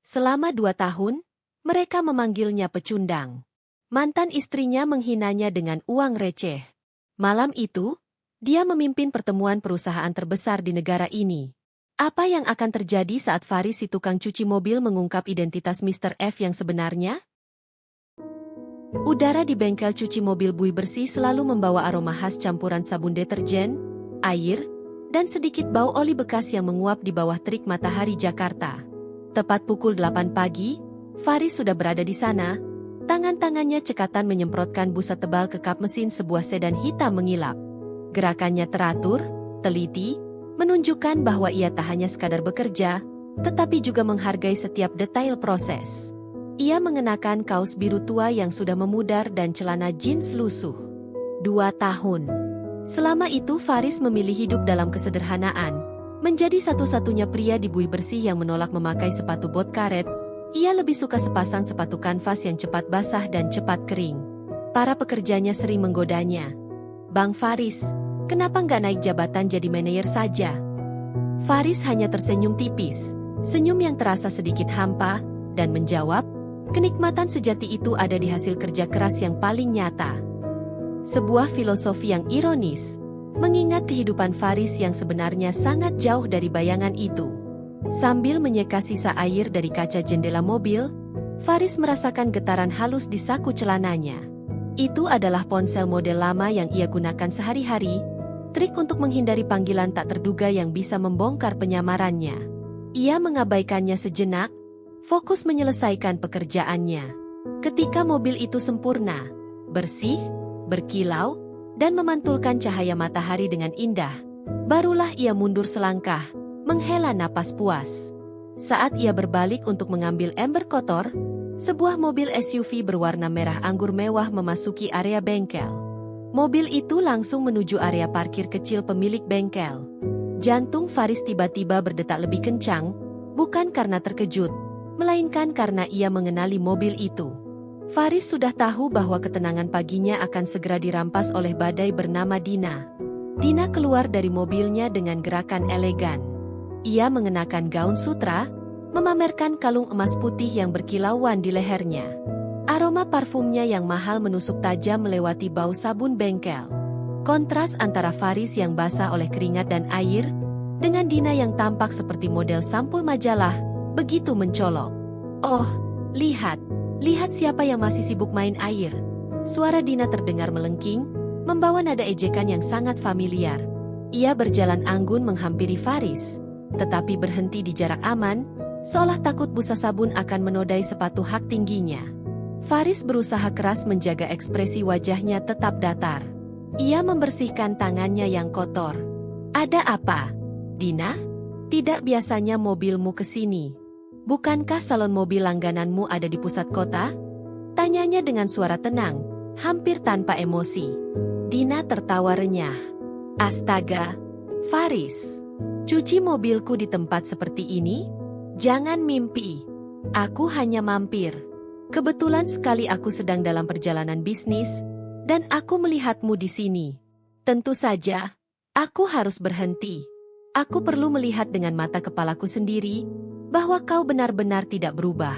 Selama 2 tahun, mereka memanggilnya pecundang. Mantan istrinya menghinanya dengan uang receh. Malam itu, dia memimpin pertemuan perusahaan terbesar di negara ini. Apa yang akan terjadi saat Faris si tukang cuci mobil mengungkap identitas Mr. F yang sebenarnya? Udara di bengkel cuci mobil Bui Bersih selalu membawa aroma khas campuran sabun deterjen, air, dan sedikit bau oli bekas yang menguap di bawah terik matahari Jakarta. Tepat pukul 8 pagi, Faris sudah berada di sana. Tangan-tangannya cekatan menyemprotkan busa tebal ke kap mesin sebuah sedan hitam mengilap. Gerakannya teratur, teliti, menunjukkan bahwa ia tak hanya sekadar bekerja, tetapi juga menghargai setiap detail proses. Ia mengenakan kaos biru tua yang sudah memudar dan celana jeans lusuh. 2 tahun. Selama itu Faris memilih hidup dalam kesederhanaan. Menjadi satu-satunya pria di Bui Bersih yang menolak memakai sepatu bot karet. Ia lebih suka sepasang sepatu kanvas yang cepat basah dan cepat kering. Para pekerjanya sering menggodanya. "Bang Faris, kenapa nggak naik jabatan jadi manajer saja?" Faris hanya tersenyum tipis, senyum yang terasa sedikit hampa, dan menjawab, kenikmatan sejati itu ada di hasil kerja keras yang paling nyata. Sebuah filosofi yang ironis, mengingat kehidupan Faris yang sebenarnya sangat jauh dari bayangan itu. Sambil menyeka sisa air dari kaca jendela mobil, Faris merasakan getaran halus di saku celananya. Itu adalah ponsel model lama yang ia gunakan sehari-hari, trik untuk menghindari panggilan tak terduga yang bisa membongkar penyamarannya. Ia mengabaikannya sejenak, fokus menyelesaikan pekerjaannya. Ketika mobil itu sempurna, bersih, berkilau, dan memantulkan cahaya matahari dengan indah, barulah ia mundur selangkah, menghela napas puas. Saat ia berbalik untuk mengambil ember kotor, sebuah mobil SUV berwarna merah anggur mewah memasuki area bengkel. Mobil itu langsung menuju area parkir kecil pemilik bengkel. Jantung Faris tiba-tiba berdetak lebih kencang, bukan karena terkejut, melainkan karena ia mengenali mobil itu. Faris sudah tahu bahwa ketenangan paginya akan segera dirampas oleh badai bernama Dina. Dina keluar dari mobilnya dengan gerakan elegan. Ia mengenakan gaun sutra, memamerkan kalung emas putih yang berkilauan di lehernya. Aroma parfumnya yang mahal menusuk tajam melewati bau sabun bengkel. Kontras antara Faris yang basah oleh keringat dan air, dengan Dina yang tampak seperti model sampul majalah, begitu mencolok. "Oh, lihat siapa yang masih sibuk main air." Suara Dina terdengar melengking, membawa nada ejekan yang sangat familiar. Ia berjalan anggun menghampiri Faris, tetapi berhenti di jarak aman, seolah takut busa sabun akan menodai sepatu hak tingginya. Faris berusaha keras menjaga ekspresi wajahnya tetap datar. Ia membersihkan tangannya yang kotor. "Ada apa, Dina? Tidak biasanya mobilmu ke sini. Bukankah salon mobil langgananmu ada di pusat kota?" Tanyanya dengan suara tenang, hampir tanpa emosi. Dina tertawa renyah. "Astaga, Faris. Cuci mobilku di tempat seperti ini? Jangan mimpi. Aku hanya mampir. Kebetulan sekali aku sedang dalam perjalanan bisnis, dan aku melihatmu di sini. Tentu saja, aku harus berhenti. Aku perlu melihat dengan mata kepalaku sendiri, bahwa kau benar-benar tidak berubah."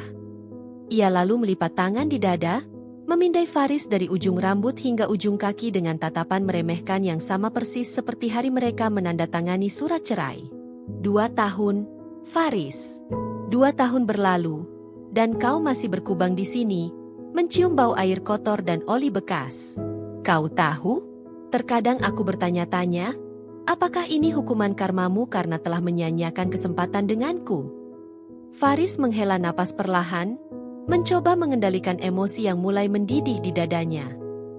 Ia lalu melipat tangan di dada, memindai Faris dari ujung rambut hingga ujung kaki dengan tatapan meremehkan yang sama persis seperti hari mereka menandatangani surat cerai. 2 tahun, Faris. 2 tahun berlalu, dan kau masih berkubang di sini, mencium bau air kotor dan oli bekas. Kau tahu? Terkadang aku bertanya-tanya, apakah ini hukuman karmamu karena telah menyia-nyiakan kesempatan denganku? Faris menghela napas perlahan, mencoba mengendalikan emosi yang mulai mendidih di dadanya.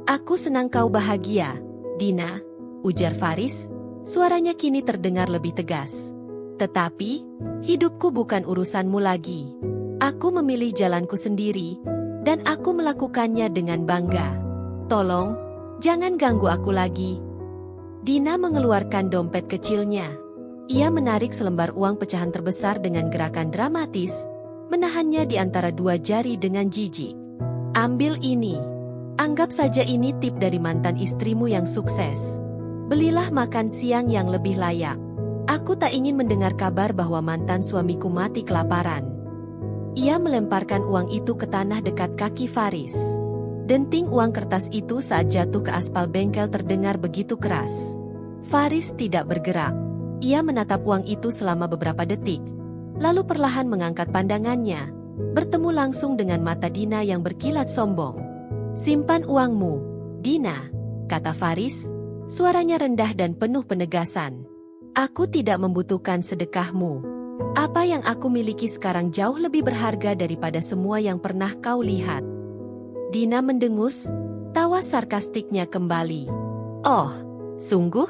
"Aku senang kau bahagia, Dina," ujar Faris, suaranya kini terdengar lebih tegas. "Tetapi, hidupku bukan urusanmu lagi. Aku memilih jalanku sendiri, dan aku melakukannya dengan bangga. Tolong, jangan ganggu aku lagi." Dina mengeluarkan dompet kecilnya. Ia menarik selembar uang pecahan terbesar dengan gerakan dramatis, menahannya di antara 2 jari dengan jijik. "Ambil ini. Anggap saja ini tip dari mantan istrimu yang sukses. Belilah makan siang yang lebih layak. Aku tak ingin mendengar kabar bahwa mantan suamiku mati kelaparan." Ia melemparkan uang itu ke tanah dekat kaki Faris. Denting uang kertas itu saat jatuh ke aspal bengkel terdengar begitu keras. Faris tidak bergerak. Ia menatap uang itu selama beberapa detik, lalu perlahan mengangkat pandangannya, bertemu langsung dengan mata Dina yang berkilat sombong. "Simpan uangmu, Dina," kata Faris, suaranya rendah dan penuh penegasan. "Aku tidak membutuhkan sedekahmu. Apa yang aku miliki sekarang jauh lebih berharga daripada semua yang pernah kau lihat." Dina mendengus, tawa sarkastiknya kembali. "Oh, sungguh?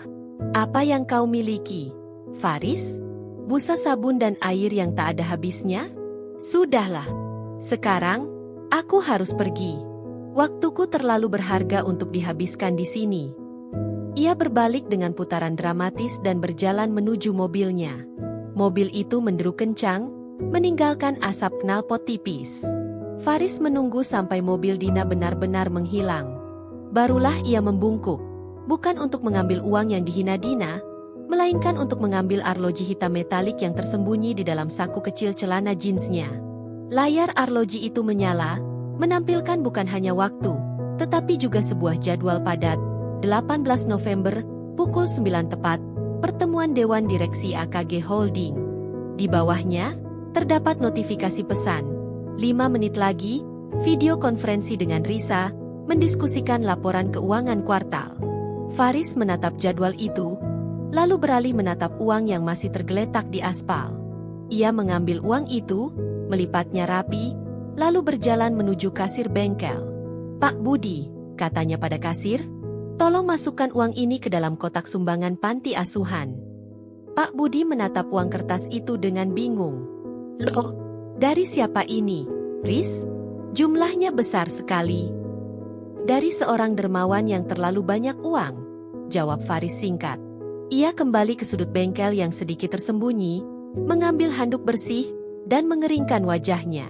Apa yang kau miliki, Faris? Busa sabun dan air yang tak ada habisnya? Sudahlah. Sekarang, aku harus pergi. Waktuku terlalu berharga untuk dihabiskan di sini." Ia berbalik dengan putaran dramatis dan berjalan menuju mobilnya. Mobil itu menderu kencang, meninggalkan asap knalpot tipis. Faris menunggu sampai mobil Dina benar-benar menghilang. Barulah ia membungkuk, bukan untuk mengambil uang yang dihina Dina, melainkan untuk mengambil arloji hitam metalik yang tersembunyi di dalam saku kecil celana jeansnya. Layar arloji itu menyala, menampilkan bukan hanya waktu, tetapi juga sebuah jadwal padat. 18 November, pukul 9 tepat, pertemuan Dewan Direksi AKG Holding. Di bawahnya, terdapat notifikasi pesan. 5 menit lagi, video konferensi dengan Risa, mendiskusikan laporan keuangan kuartal. Faris menatap jadwal itu, lalu beralih menatap uang yang masih tergeletak di aspal. Ia mengambil uang itu, melipatnya rapi, lalu berjalan menuju kasir bengkel. "Pak Budi," katanya pada kasir, "tolong masukkan uang ini ke dalam kotak sumbangan panti asuhan." Pak Budi menatap uang kertas itu dengan bingung. "Loh, dari siapa ini, Riz? Jumlahnya besar sekali." "Dari seorang dermawan yang terlalu banyak uang," jawab Faris singkat. Ia kembali ke sudut bengkel yang sedikit tersembunyi, mengambil handuk bersih, dan mengeringkan wajahnya.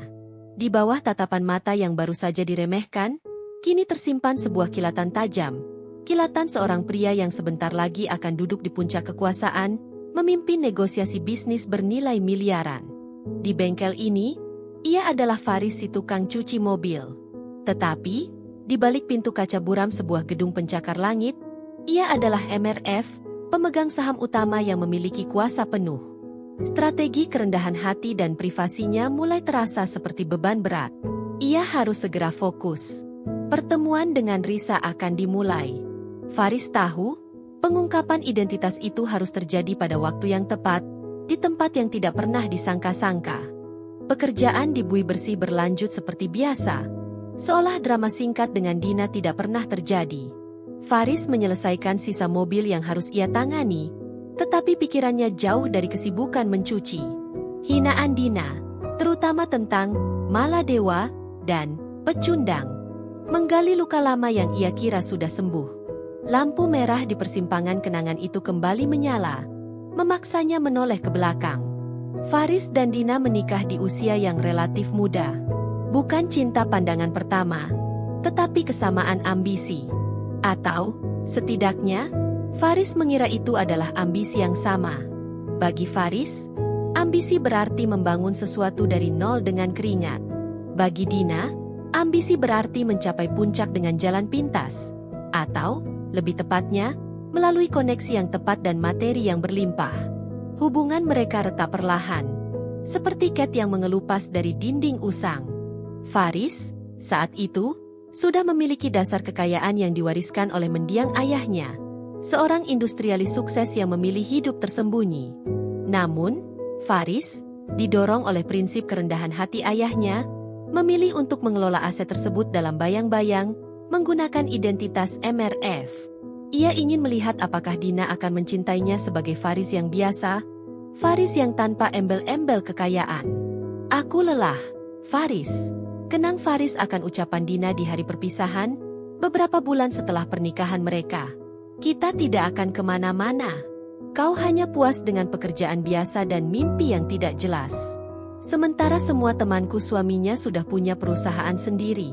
Di bawah tatapan mata yang baru saja diremehkan, kini tersimpan sebuah kilatan tajam. Kilatan seorang pria yang sebentar lagi akan duduk di puncak kekuasaan, memimpin negosiasi bisnis bernilai miliaran. Di bengkel ini, ia adalah Faris si tukang cuci mobil. Tetapi, di balik pintu kaca buram sebuah gedung pencakar langit, ia adalah MRF, pemegang saham utama yang memiliki kuasa penuh. Strategi kerendahan hati dan privasinya mulai terasa seperti beban berat. Ia harus segera fokus. Pertemuan dengan Risa akan dimulai. Faris tahu, pengungkapan identitas itu harus terjadi pada waktu yang tepat, di tempat yang tidak pernah disangka-sangka. Pekerjaan di Bui Bersih berlanjut seperti biasa, seolah drama singkat dengan Dina tidak pernah terjadi. Faris menyelesaikan sisa mobil yang harus ia tangani, tetapi pikirannya jauh dari kesibukan mencuci. Hinaan Dina, terutama tentang Maladewa dan pecundang, menggali luka lama yang ia kira sudah sembuh. Lampu merah di persimpangan kenangan itu kembali menyala, memaksanya menoleh ke belakang. Faris dan Dina menikah di usia yang relatif muda. Bukan cinta pandangan pertama, tetapi kesamaan ambisi. Atau, setidaknya, Faris mengira itu adalah ambisi yang sama. Bagi Faris, ambisi berarti membangun sesuatu dari nol dengan keringat. Bagi Dina, ambisi berarti mencapai puncak dengan jalan pintas. Atau, lebih tepatnya, melalui koneksi yang tepat dan materi yang berlimpah. Hubungan mereka retak perlahan, seperti cat yang mengelupas dari dinding usang. Faris, saat itu, sudah memiliki dasar kekayaan yang diwariskan oleh mendiang ayahnya, seorang industrialis sukses yang memilih hidup tersembunyi. Namun, Faris, didorong oleh prinsip kerendahan hati ayahnya, memilih untuk mengelola aset tersebut dalam bayang-bayang, menggunakan identitas MRF. Ia ingin melihat apakah Dina akan mencintainya sebagai Faris yang biasa, Faris yang tanpa embel-embel kekayaan. "Aku lelah, Faris." Kenang Faris akan ucapan Dina di hari perpisahan, beberapa bulan setelah pernikahan mereka. "Kita tidak akan kemana-mana. Kau hanya puas dengan pekerjaan biasa dan mimpi yang tidak jelas. Sementara semua temanku suaminya sudah punya perusahaan sendiri.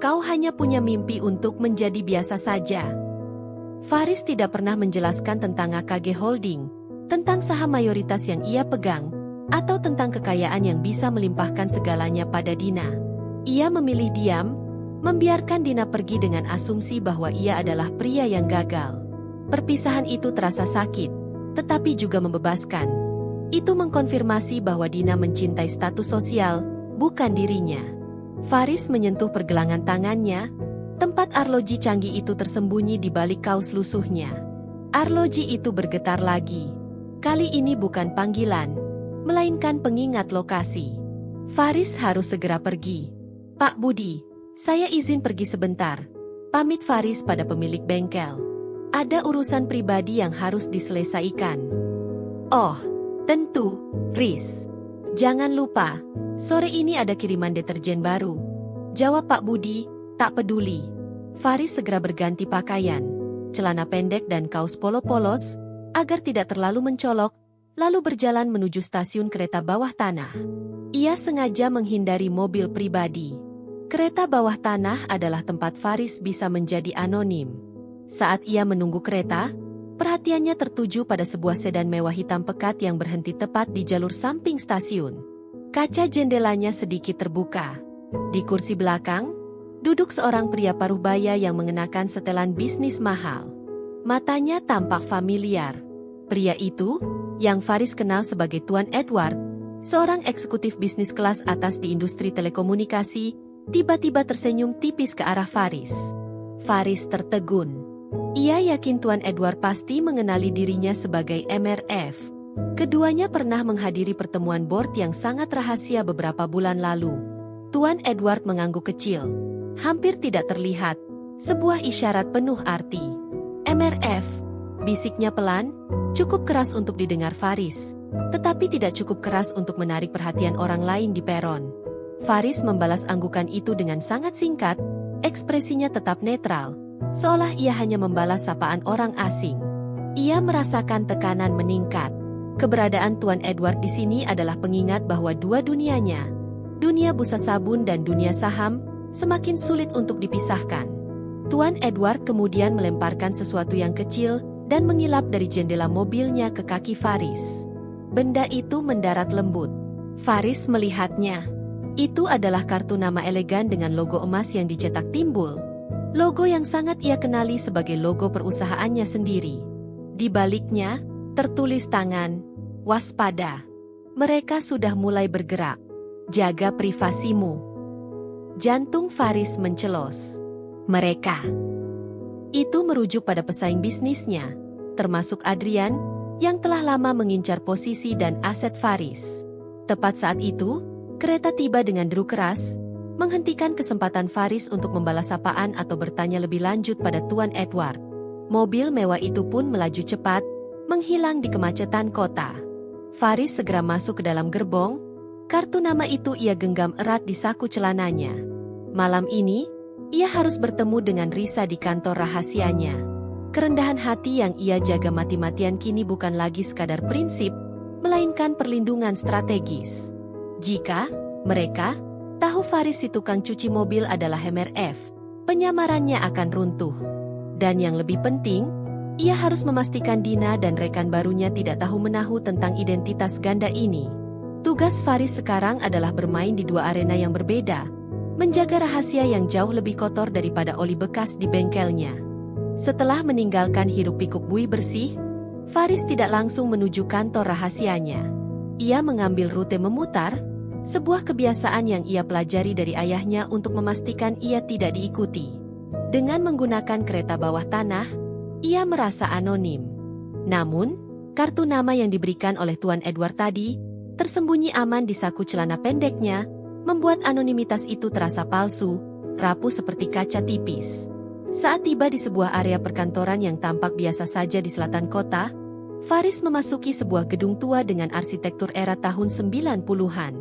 Kau hanya punya mimpi untuk menjadi biasa saja." Faris tidak pernah menjelaskan tentang AKG Holding, tentang saham mayoritas yang ia pegang, atau tentang kekayaan yang bisa melimpahkan segalanya pada Dina. Ia memilih diam, membiarkan Dina pergi dengan asumsi bahwa ia adalah pria yang gagal. Perpisahan itu terasa sakit, tetapi juga membebaskan. Itu mengkonfirmasi bahwa Dina mencintai status sosial, bukan dirinya. Faris menyentuh pergelangan tangannya, tempat arloji canggih itu tersembunyi di balik kaos lusuhnya. Arloji itu bergetar lagi. Kali ini bukan panggilan, melainkan pengingat lokasi. Faris harus segera pergi. Pak Budi, saya izin pergi sebentar. Pamit Faris pada pemilik bengkel. Ada urusan pribadi yang harus diselesaikan. Oh, tentu, Riz. Jangan lupa, sore ini ada kiriman deterjen baru. Jawab Pak Budi, tak peduli. Faris segera berganti pakaian, celana pendek dan kaos polo polos, agar tidak terlalu mencolok, lalu berjalan menuju stasiun kereta bawah tanah. Ia sengaja menghindari mobil pribadi. Kereta bawah tanah adalah tempat Faris bisa menjadi anonim. Saat ia menunggu kereta, perhatiannya tertuju pada sebuah sedan mewah hitam pekat yang berhenti tepat di jalur samping stasiun. Kaca jendelanya sedikit terbuka. Di kursi belakang, duduk seorang pria paruh baya yang mengenakan setelan bisnis mahal. Matanya tampak familiar. Pria itu, yang Faris kenal sebagai Tuan Edward, seorang eksekutif bisnis kelas atas di industri telekomunikasi, tiba-tiba tersenyum tipis ke arah Faris. Faris tertegun. Ia yakin Tuan Edward pasti mengenali dirinya sebagai MRF. Keduanya pernah menghadiri pertemuan board yang sangat rahasia beberapa bulan lalu. Tuan Edward mengangguk kecil. Hampir tidak terlihat. Sebuah isyarat penuh arti. MRF, bisiknya pelan, cukup keras untuk didengar Faris, tetapi tidak cukup keras untuk menarik perhatian orang lain di peron. Faris membalas anggukan itu dengan sangat singkat, ekspresinya tetap netral, seolah ia hanya membalas sapaan orang asing. Ia merasakan tekanan meningkat. Keberadaan Tuan Edward di sini adalah pengingat bahwa dua dunianya, dunia bursa sabun dan dunia saham, semakin sulit untuk dipisahkan. Tuan Edward kemudian melemparkan sesuatu yang kecil dan mengilap dari jendela mobilnya ke kaki Faris. Benda itu mendarat lembut. Faris melihatnya. Itu adalah kartu nama elegan dengan logo emas yang dicetak timbul. Logo yang sangat ia kenali sebagai logo perusahaannya sendiri. Di baliknya, tertulis tangan, waspada. Mereka sudah mulai bergerak. Jaga privasimu. Jantung Faris mencelos. Mereka. Itu merujuk pada pesaing bisnisnya, termasuk Adrian, yang telah lama mengincar posisi dan aset Faris. Tepat saat itu, kereta tiba dengan deru keras, menghentikan kesempatan Faris untuk membalas sapaan atau bertanya lebih lanjut pada Tuan Edward. Mobil mewah itu pun melaju cepat, menghilang di kemacetan kota. Faris segera masuk ke dalam gerbong, kartu nama itu ia genggam erat di saku celananya. Malam ini, ia harus bertemu dengan Risa di kantor rahasianya. Kerendahan hati yang ia jaga mati-matian kini bukan lagi sekadar prinsip, melainkan perlindungan strategis. Jika mereka tahu Faris si tukang cuci mobil adalah MRF, penyamarannya akan runtuh. Dan yang lebih penting, ia harus memastikan Dina dan rekan barunya tidak tahu-menahu tentang identitas ganda ini. Tugas Faris sekarang adalah bermain di dua arena yang berbeda, menjaga rahasia yang jauh lebih kotor daripada oli bekas di bengkelnya. Setelah meninggalkan hiruk-pikuk buih bersih, Faris tidak langsung menuju kantor rahasianya. Ia mengambil rute memutar, sebuah kebiasaan yang ia pelajari dari ayahnya untuk memastikan ia tidak diikuti. Dengan menggunakan kereta bawah tanah, ia merasa anonim. Namun, kartu nama yang diberikan oleh Tuan Edward tadi, tersembunyi aman di saku celana pendeknya, membuat anonimitas itu terasa palsu, rapuh seperti kaca tipis. Saat tiba di sebuah area perkantoran yang tampak biasa saja di selatan kota, Faris memasuki sebuah gedung tua dengan arsitektur era tahun 90-an.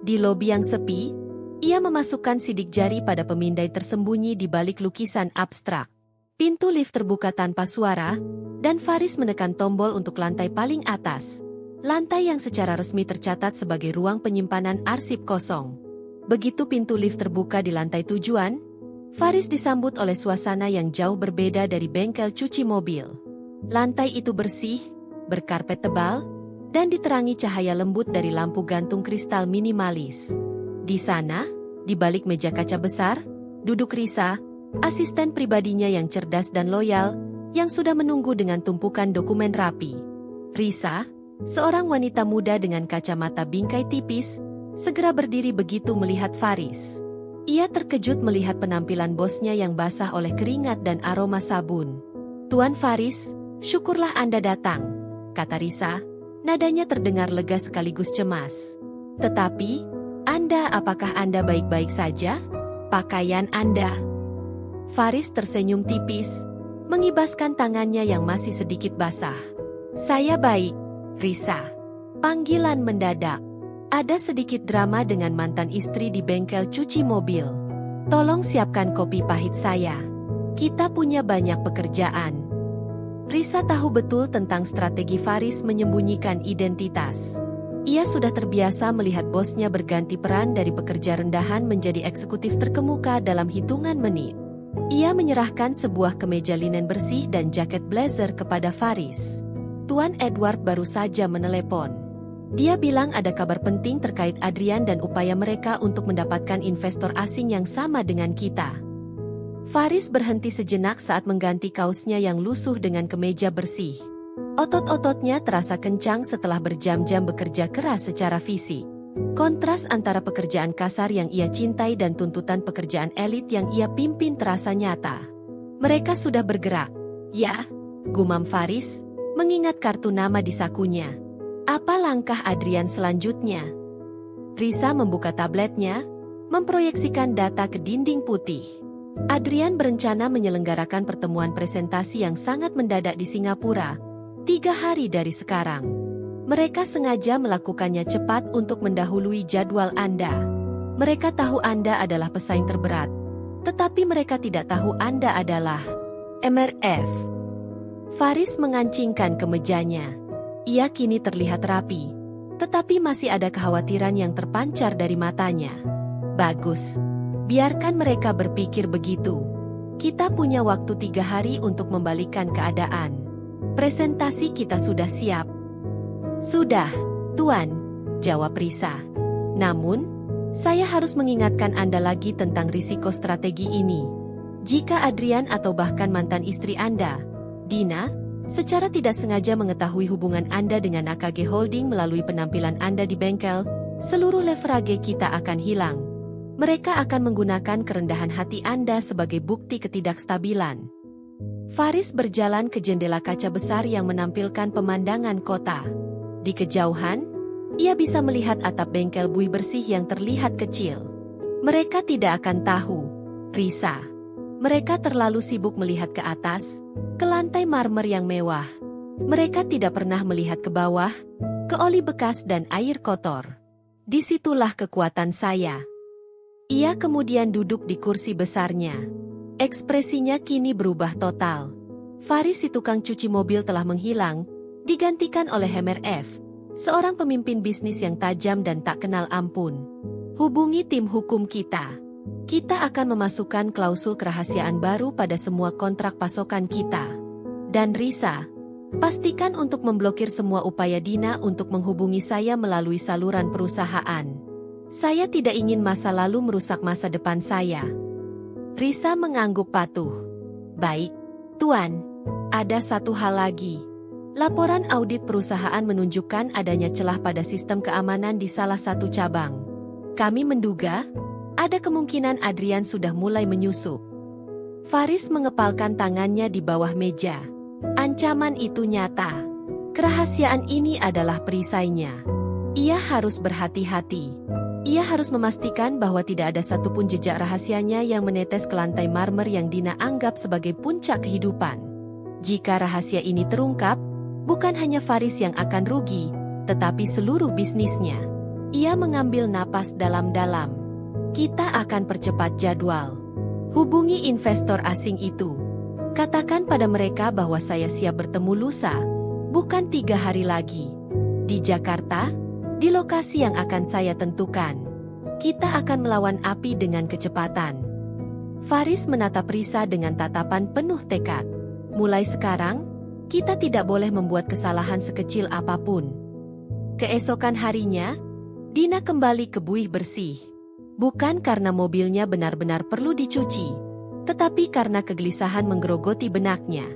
Di lobi yang sepi, ia memasukkan sidik jari pada pemindai tersembunyi di balik lukisan abstrak. Pintu lift terbuka tanpa suara, dan Faris menekan tombol untuk lantai paling atas. Lantai yang secara resmi tercatat sebagai ruang penyimpanan arsip kosong. Begitu pintu lift terbuka di lantai tujuan, Faris disambut oleh suasana yang jauh berbeda dari bengkel cuci mobil. Lantai itu bersih, berkarpet tebal, dan diterangi cahaya lembut dari lampu gantung kristal minimalis. Di sana, di balik meja kaca besar, duduk Risa, asisten pribadinya yang cerdas dan loyal, yang sudah menunggu dengan tumpukan dokumen rapi. Risa, seorang wanita muda dengan kacamata bingkai tipis, segera berdiri begitu melihat Faris. Ia terkejut melihat penampilan bosnya yang basah oleh keringat dan aroma sabun. "Tuan Faris, syukurlah Anda datang," kata Risa. Nadanya terdengar lega sekaligus cemas. "Tetapi, apakah Anda baik-baik saja? Pakaian Anda..." Faris tersenyum tipis, mengibaskan tangannya yang masih sedikit basah. "Saya baik, Risa." Panggilan mendadak. Ada sedikit drama dengan mantan istri di bengkel cuci mobil. "Tolong siapkan kopi pahit saya. Kita punya banyak pekerjaan." Risa tahu betul tentang strategi Faris menyembunyikan identitas. Ia sudah terbiasa melihat bosnya berganti peran dari pekerja rendahan menjadi eksekutif terkemuka dalam hitungan menit. Ia menyerahkan sebuah kemeja linen bersih dan jaket blazer kepada Faris. "Tuan Edward baru saja menelepon. Dia bilang ada kabar penting terkait Adrian dan upaya mereka untuk mendapatkan investor asing yang sama dengan kita." Faris berhenti sejenak saat mengganti kaosnya yang lusuh dengan kemeja bersih. Otot-ototnya terasa kencang setelah berjam-jam bekerja keras secara fisik. Kontras antara pekerjaan kasar yang ia cintai dan tuntutan pekerjaan elit yang ia pimpin terasa nyata. "Mereka sudah bergerak." "Ya," gumam Faris, mengingat kartu nama di sakunya. "Apa langkah Adrian selanjutnya?" Risa membuka tabletnya, memproyeksikan data ke dinding putih. Adrian berencana menyelenggarakan pertemuan presentasi yang sangat mendadak di Singapura, 3 hari dari sekarang. Mereka sengaja melakukannya cepat untuk mendahului jadwal Anda. Mereka tahu Anda adalah pesaing terberat, tetapi mereka tidak tahu Anda adalah MRF. Faris mengancingkan kemejanya. Ia kini terlihat rapi, tetapi masih ada kekhawatiran yang terpancar dari matanya. "Bagus. Biarkan mereka berpikir begitu. Kita punya waktu 3 hari untuk membalikkan keadaan. Presentasi kita sudah siap." "Sudah, Tuan," jawab Risa. "Namun, saya harus mengingatkan Anda lagi tentang risiko strategi ini. Jika Adrian atau bahkan mantan istri Anda, Dina, secara tidak sengaja mengetahui hubungan Anda dengan AKG Holding melalui penampilan Anda di bengkel, seluruh leverage kita akan hilang. Mereka akan menggunakan kerendahan hati Anda sebagai bukti ketidakstabilan." Faris berjalan ke jendela kaca besar yang menampilkan pemandangan kota. Di kejauhan, ia bisa melihat atap bengkel buih bersih yang terlihat kecil. "Mereka tidak akan tahu, Risa. Mereka terlalu sibuk melihat ke atas, ke lantai marmer yang mewah. Mereka tidak pernah melihat ke bawah, ke oli bekas dan air kotor. Disitulah kekuatan saya." Ia kemudian duduk di kursi besarnya. Ekspresinya kini berubah total. Faris si tukang cuci mobil telah menghilang, digantikan oleh MRF, seorang pemimpin bisnis yang tajam dan tak kenal ampun. "Hubungi tim hukum kita. Kita akan memasukkan klausul kerahasiaan baru pada semua kontrak pasokan kita. Dan Risa, pastikan untuk memblokir semua upaya Dina untuk menghubungi saya melalui saluran perusahaan. Saya tidak ingin masa lalu merusak masa depan saya." Risa mengangguk patuh. "Baik, Tuan. Ada satu hal lagi. Laporan audit perusahaan menunjukkan adanya celah pada sistem keamanan di salah satu cabang. Kami menduga, ada kemungkinan Adrian sudah mulai menyusup." Faris mengepalkan tangannya di bawah meja. Ancaman itu nyata. Kerahasiaan ini adalah perisainya. Ia harus berhati-hati. Ia harus memastikan bahwa tidak ada satupun jejak rahasianya yang menetes ke lantai marmer yang Dina anggap sebagai puncak kehidupan. Jika rahasia ini terungkap, bukan hanya Faris yang akan rugi, tetapi seluruh bisnisnya. Ia mengambil napas dalam-dalam. "Kita akan percepat jadwal. Hubungi investor asing itu. Katakan pada mereka bahwa saya siap bertemu lusa, bukan 3 hari lagi. Di Jakarta, di lokasi yang akan saya tentukan. Kita akan melawan api dengan kecepatan." Faris menatap Risa dengan tatapan penuh tekad. "Mulai sekarang, kita tidak boleh membuat kesalahan sekecil apapun. Keesokan harinya, Dina kembali ke Buih Bersih. Bukan karena mobilnya benar-benar perlu dicuci, tetapi karena kegelisahan menggerogoti benaknya.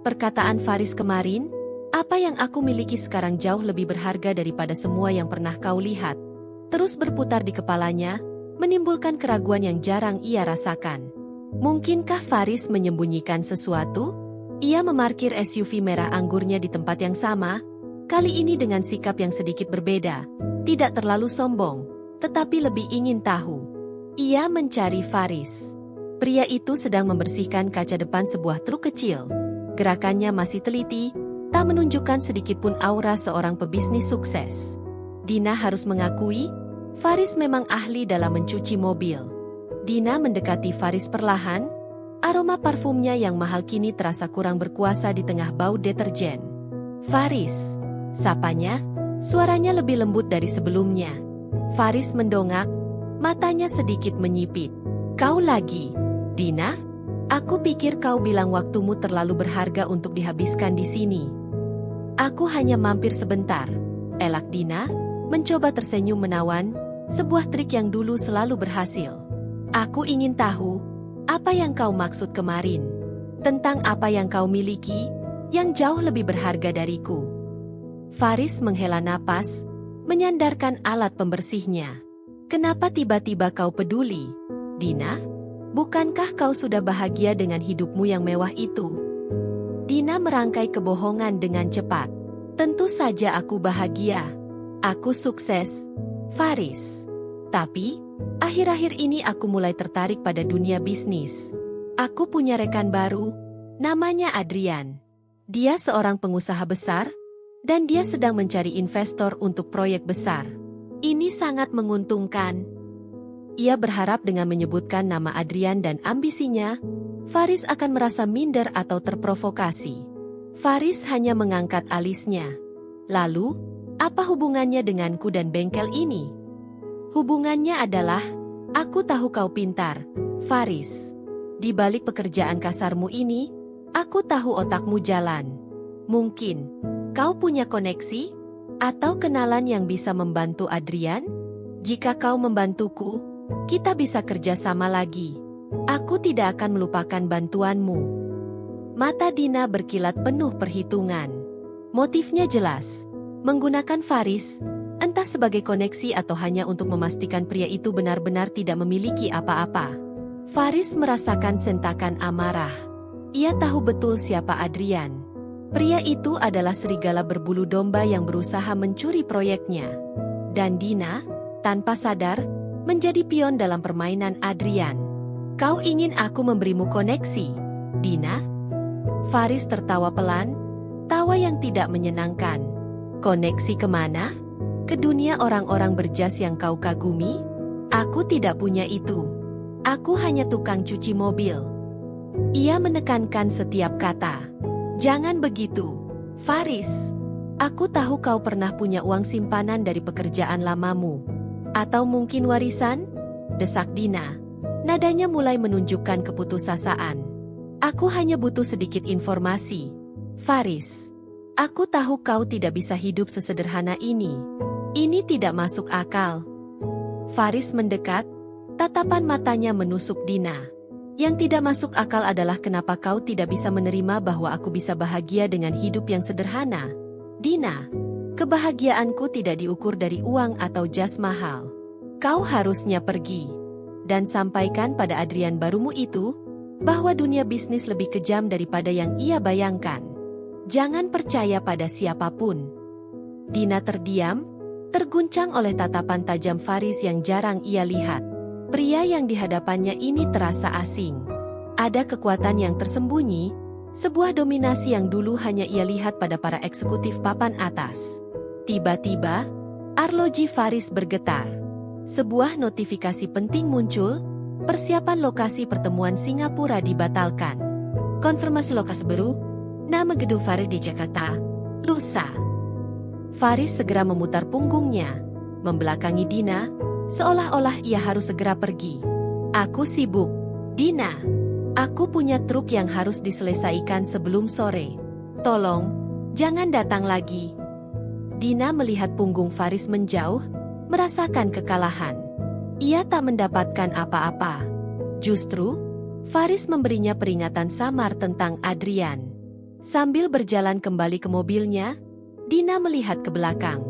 Perkataan Faris kemarin, apa yang aku miliki sekarang jauh lebih berharga daripada semua yang pernah kau lihat, terus berputar di kepalanya, menimbulkan keraguan yang jarang ia rasakan. Mungkinkah Faris menyembunyikan sesuatu? Ia memarkir SUV merah anggurnya di tempat yang sama, kali ini dengan sikap yang sedikit berbeda, tidak terlalu sombong, tetapi lebih ingin tahu. Ia mencari Faris. Pria itu sedang membersihkan kaca depan sebuah truk kecil. Gerakannya masih teliti, tak menunjukkan sedikitpun aura seorang pebisnis sukses. Dina harus mengakui, Faris memang ahli dalam mencuci mobil. Dina mendekati Faris perlahan, aroma parfumnya yang mahal kini terasa kurang berkuasa di tengah bau deterjen. Faris, sapanya, suaranya lebih lembut dari sebelumnya. Faris mendongak, matanya sedikit menyipit. Kau lagi, Dina? Aku pikir kau bilang waktumu terlalu berharga untuk dihabiskan di sini. Aku hanya mampir sebentar, elak Dina, mencoba tersenyum menawan, sebuah trik yang dulu selalu berhasil. Aku ingin tahu, apa yang kau maksud kemarin? Tentang apa yang kau miliki, yang jauh lebih berharga dariku. Faris menghela napas, menyandarkan alat pembersihnya. Kenapa tiba-tiba kau peduli, Dina? Bukankah kau sudah bahagia dengan hidupmu yang mewah itu? Dina merangkai kebohongan dengan cepat. Tentu saja aku bahagia. Aku sukses, Faris. Tapi, akhir-akhir ini aku mulai tertarik pada dunia bisnis. Aku punya rekan baru, namanya Adrian. Dia seorang pengusaha besar, dan dia sedang mencari investor untuk proyek besar. Ini sangat menguntungkan. Ia berharap dengan menyebutkan nama Adrian dan ambisinya, Faris akan merasa minder atau terprovokasi. Faris hanya mengangkat alisnya. Lalu, apa hubungannya denganku dan bengkel ini? Hubungannya adalah, aku tahu kau pintar, Faris. Di balik pekerjaan kasarmu ini, aku tahu otakmu jalan. Mungkin, kau punya koneksi? Atau kenalan yang bisa membantu Adrian? Jika kau membantuku, kita bisa kerja sama lagi. Aku tidak akan melupakan bantuanmu. Mata Dina berkilat penuh perhitungan. Motifnya jelas. Menggunakan Faris, entah sebagai koneksi atau hanya untuk memastikan pria itu benar-benar tidak memiliki apa-apa. Faris merasakan sentakan amarah. Ia tahu betul siapa Adrian. Pria itu adalah serigala berbulu domba yang berusaha mencuri proyeknya. Dan Dina, tanpa sadar, menjadi pion dalam permainan Adrian. Kau ingin aku memberimu koneksi, Dina? Faris tertawa pelan, tawa yang tidak menyenangkan. Koneksi kemana? Ke dunia orang-orang berjas yang kau kagumi? Aku tidak punya itu. Aku hanya tukang cuci mobil. Ia menekankan setiap kata. Jangan begitu, Faris. Aku tahu kau pernah punya uang simpanan dari pekerjaan lamamu. Atau mungkin warisan? Desak Dina. Nadanya mulai menunjukkan keputusasaan. Aku hanya butuh sedikit informasi. Faris. Aku tahu kau tidak bisa hidup sesederhana ini. Ini tidak masuk akal. Faris mendekat, tatapan matanya menusuk Dina. Yang tidak masuk akal adalah kenapa kau tidak bisa menerima bahwa aku bisa bahagia dengan hidup yang sederhana. Dina, kebahagiaanku tidak diukur dari uang atau jas mahal. Kau harusnya pergi. Dan sampaikan pada Adrian barumu itu, bahwa dunia bisnis lebih kejam daripada yang ia bayangkan. Jangan percaya pada siapapun. Dina terdiam, terguncang oleh tatapan tajam Faris yang jarang ia lihat. Pria yang di hadapannya ini terasa asing. Ada kekuatan yang tersembunyi, sebuah dominasi yang dulu hanya ia lihat pada para eksekutif papan atas. Tiba-tiba, arloji Faris bergetar. Sebuah notifikasi penting muncul, persiapan lokasi pertemuan Singapura dibatalkan. Konfirmasi lokasi baru, nama gedung Faris di Jakarta, lusa. Faris segera memutar punggungnya, membelakangi Dina, seolah-olah ia harus segera pergi. Aku sibuk, Dina. Aku punya truk yang harus diselesaikan sebelum sore. Tolong, jangan datang lagi. Dina melihat punggung Faris menjauh, merasakan kekalahan. Ia tak mendapatkan apa-apa. Justru, Faris memberinya peringatan samar tentang Adrian. Sambil berjalan kembali ke mobilnya, Dina melihat ke belakang.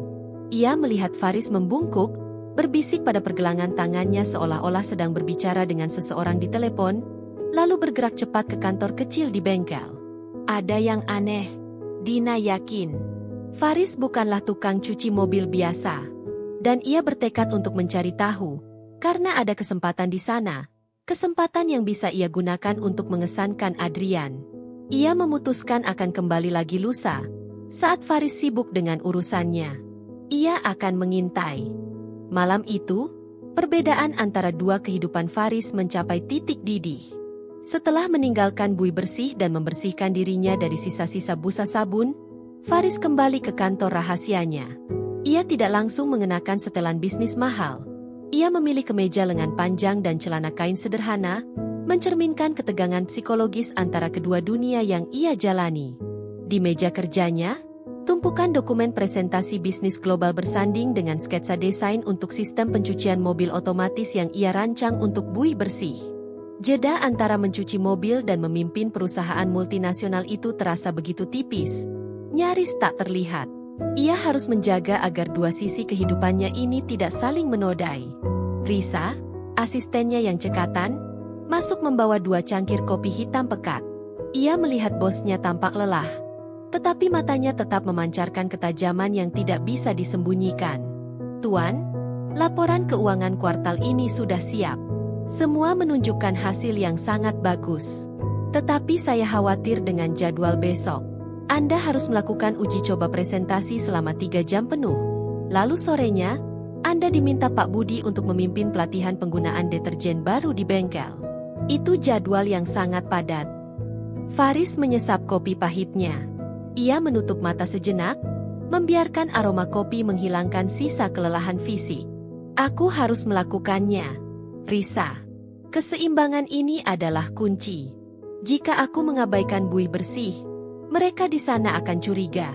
Ia melihat Faris membungkuk, berbisik pada pergelangan tangannya seolah-olah sedang berbicara dengan seseorang di telepon, lalu bergerak cepat ke kantor kecil di bengkel. Ada yang aneh, Dina yakin. Faris bukanlah tukang cuci mobil biasa. Dan ia bertekad untuk mencari tahu, karena ada kesempatan di sana. Kesempatan yang bisa ia gunakan untuk mengesankan Adrian. Ia memutuskan akan kembali lagi lusa, saat Faris sibuk dengan urusannya. Ia akan mengintai. Malam itu, perbedaan antara dua kehidupan Faris mencapai titik didih. Setelah meninggalkan buih bersih dan membersihkan dirinya dari sisa-sisa busa sabun, Faris kembali ke kantor rahasianya. Ia tidak langsung mengenakan setelan bisnis mahal. Ia memilih kemeja lengan panjang dan celana kain sederhana, mencerminkan ketegangan psikologis antara kedua dunia yang ia jalani. Di meja kerjanya, tumpukan dokumen presentasi bisnis global bersanding dengan sketsa desain untuk sistem pencucian mobil otomatis yang ia rancang untuk buih bersih. Jeda antara mencuci mobil dan memimpin perusahaan multinasional itu terasa begitu tipis, nyaris tak terlihat. Ia harus menjaga agar dua sisi kehidupannya ini tidak saling menodai. Risa, asistennya yang cekatan, masuk membawa 2 cangkir kopi hitam pekat. Ia melihat bosnya tampak lelah, tetapi matanya tetap memancarkan ketajaman yang tidak bisa disembunyikan. Tuan, laporan keuangan kuartal ini sudah siap. Semua menunjukkan hasil yang sangat bagus. Tetapi saya khawatir dengan jadwal besok. Anda harus melakukan uji coba presentasi selama 3 jam penuh. Lalu sorenya, Anda diminta Pak Budi untuk memimpin pelatihan penggunaan deterjen baru di bengkel. Itu jadwal yang sangat padat. Faris menyesap kopi pahitnya. Ia menutup mata sejenak, membiarkan aroma kopi menghilangkan sisa kelelahan fisik. Aku harus melakukannya. Risa, keseimbangan ini adalah kunci. Jika aku mengabaikan buih bersih, mereka di sana akan curiga.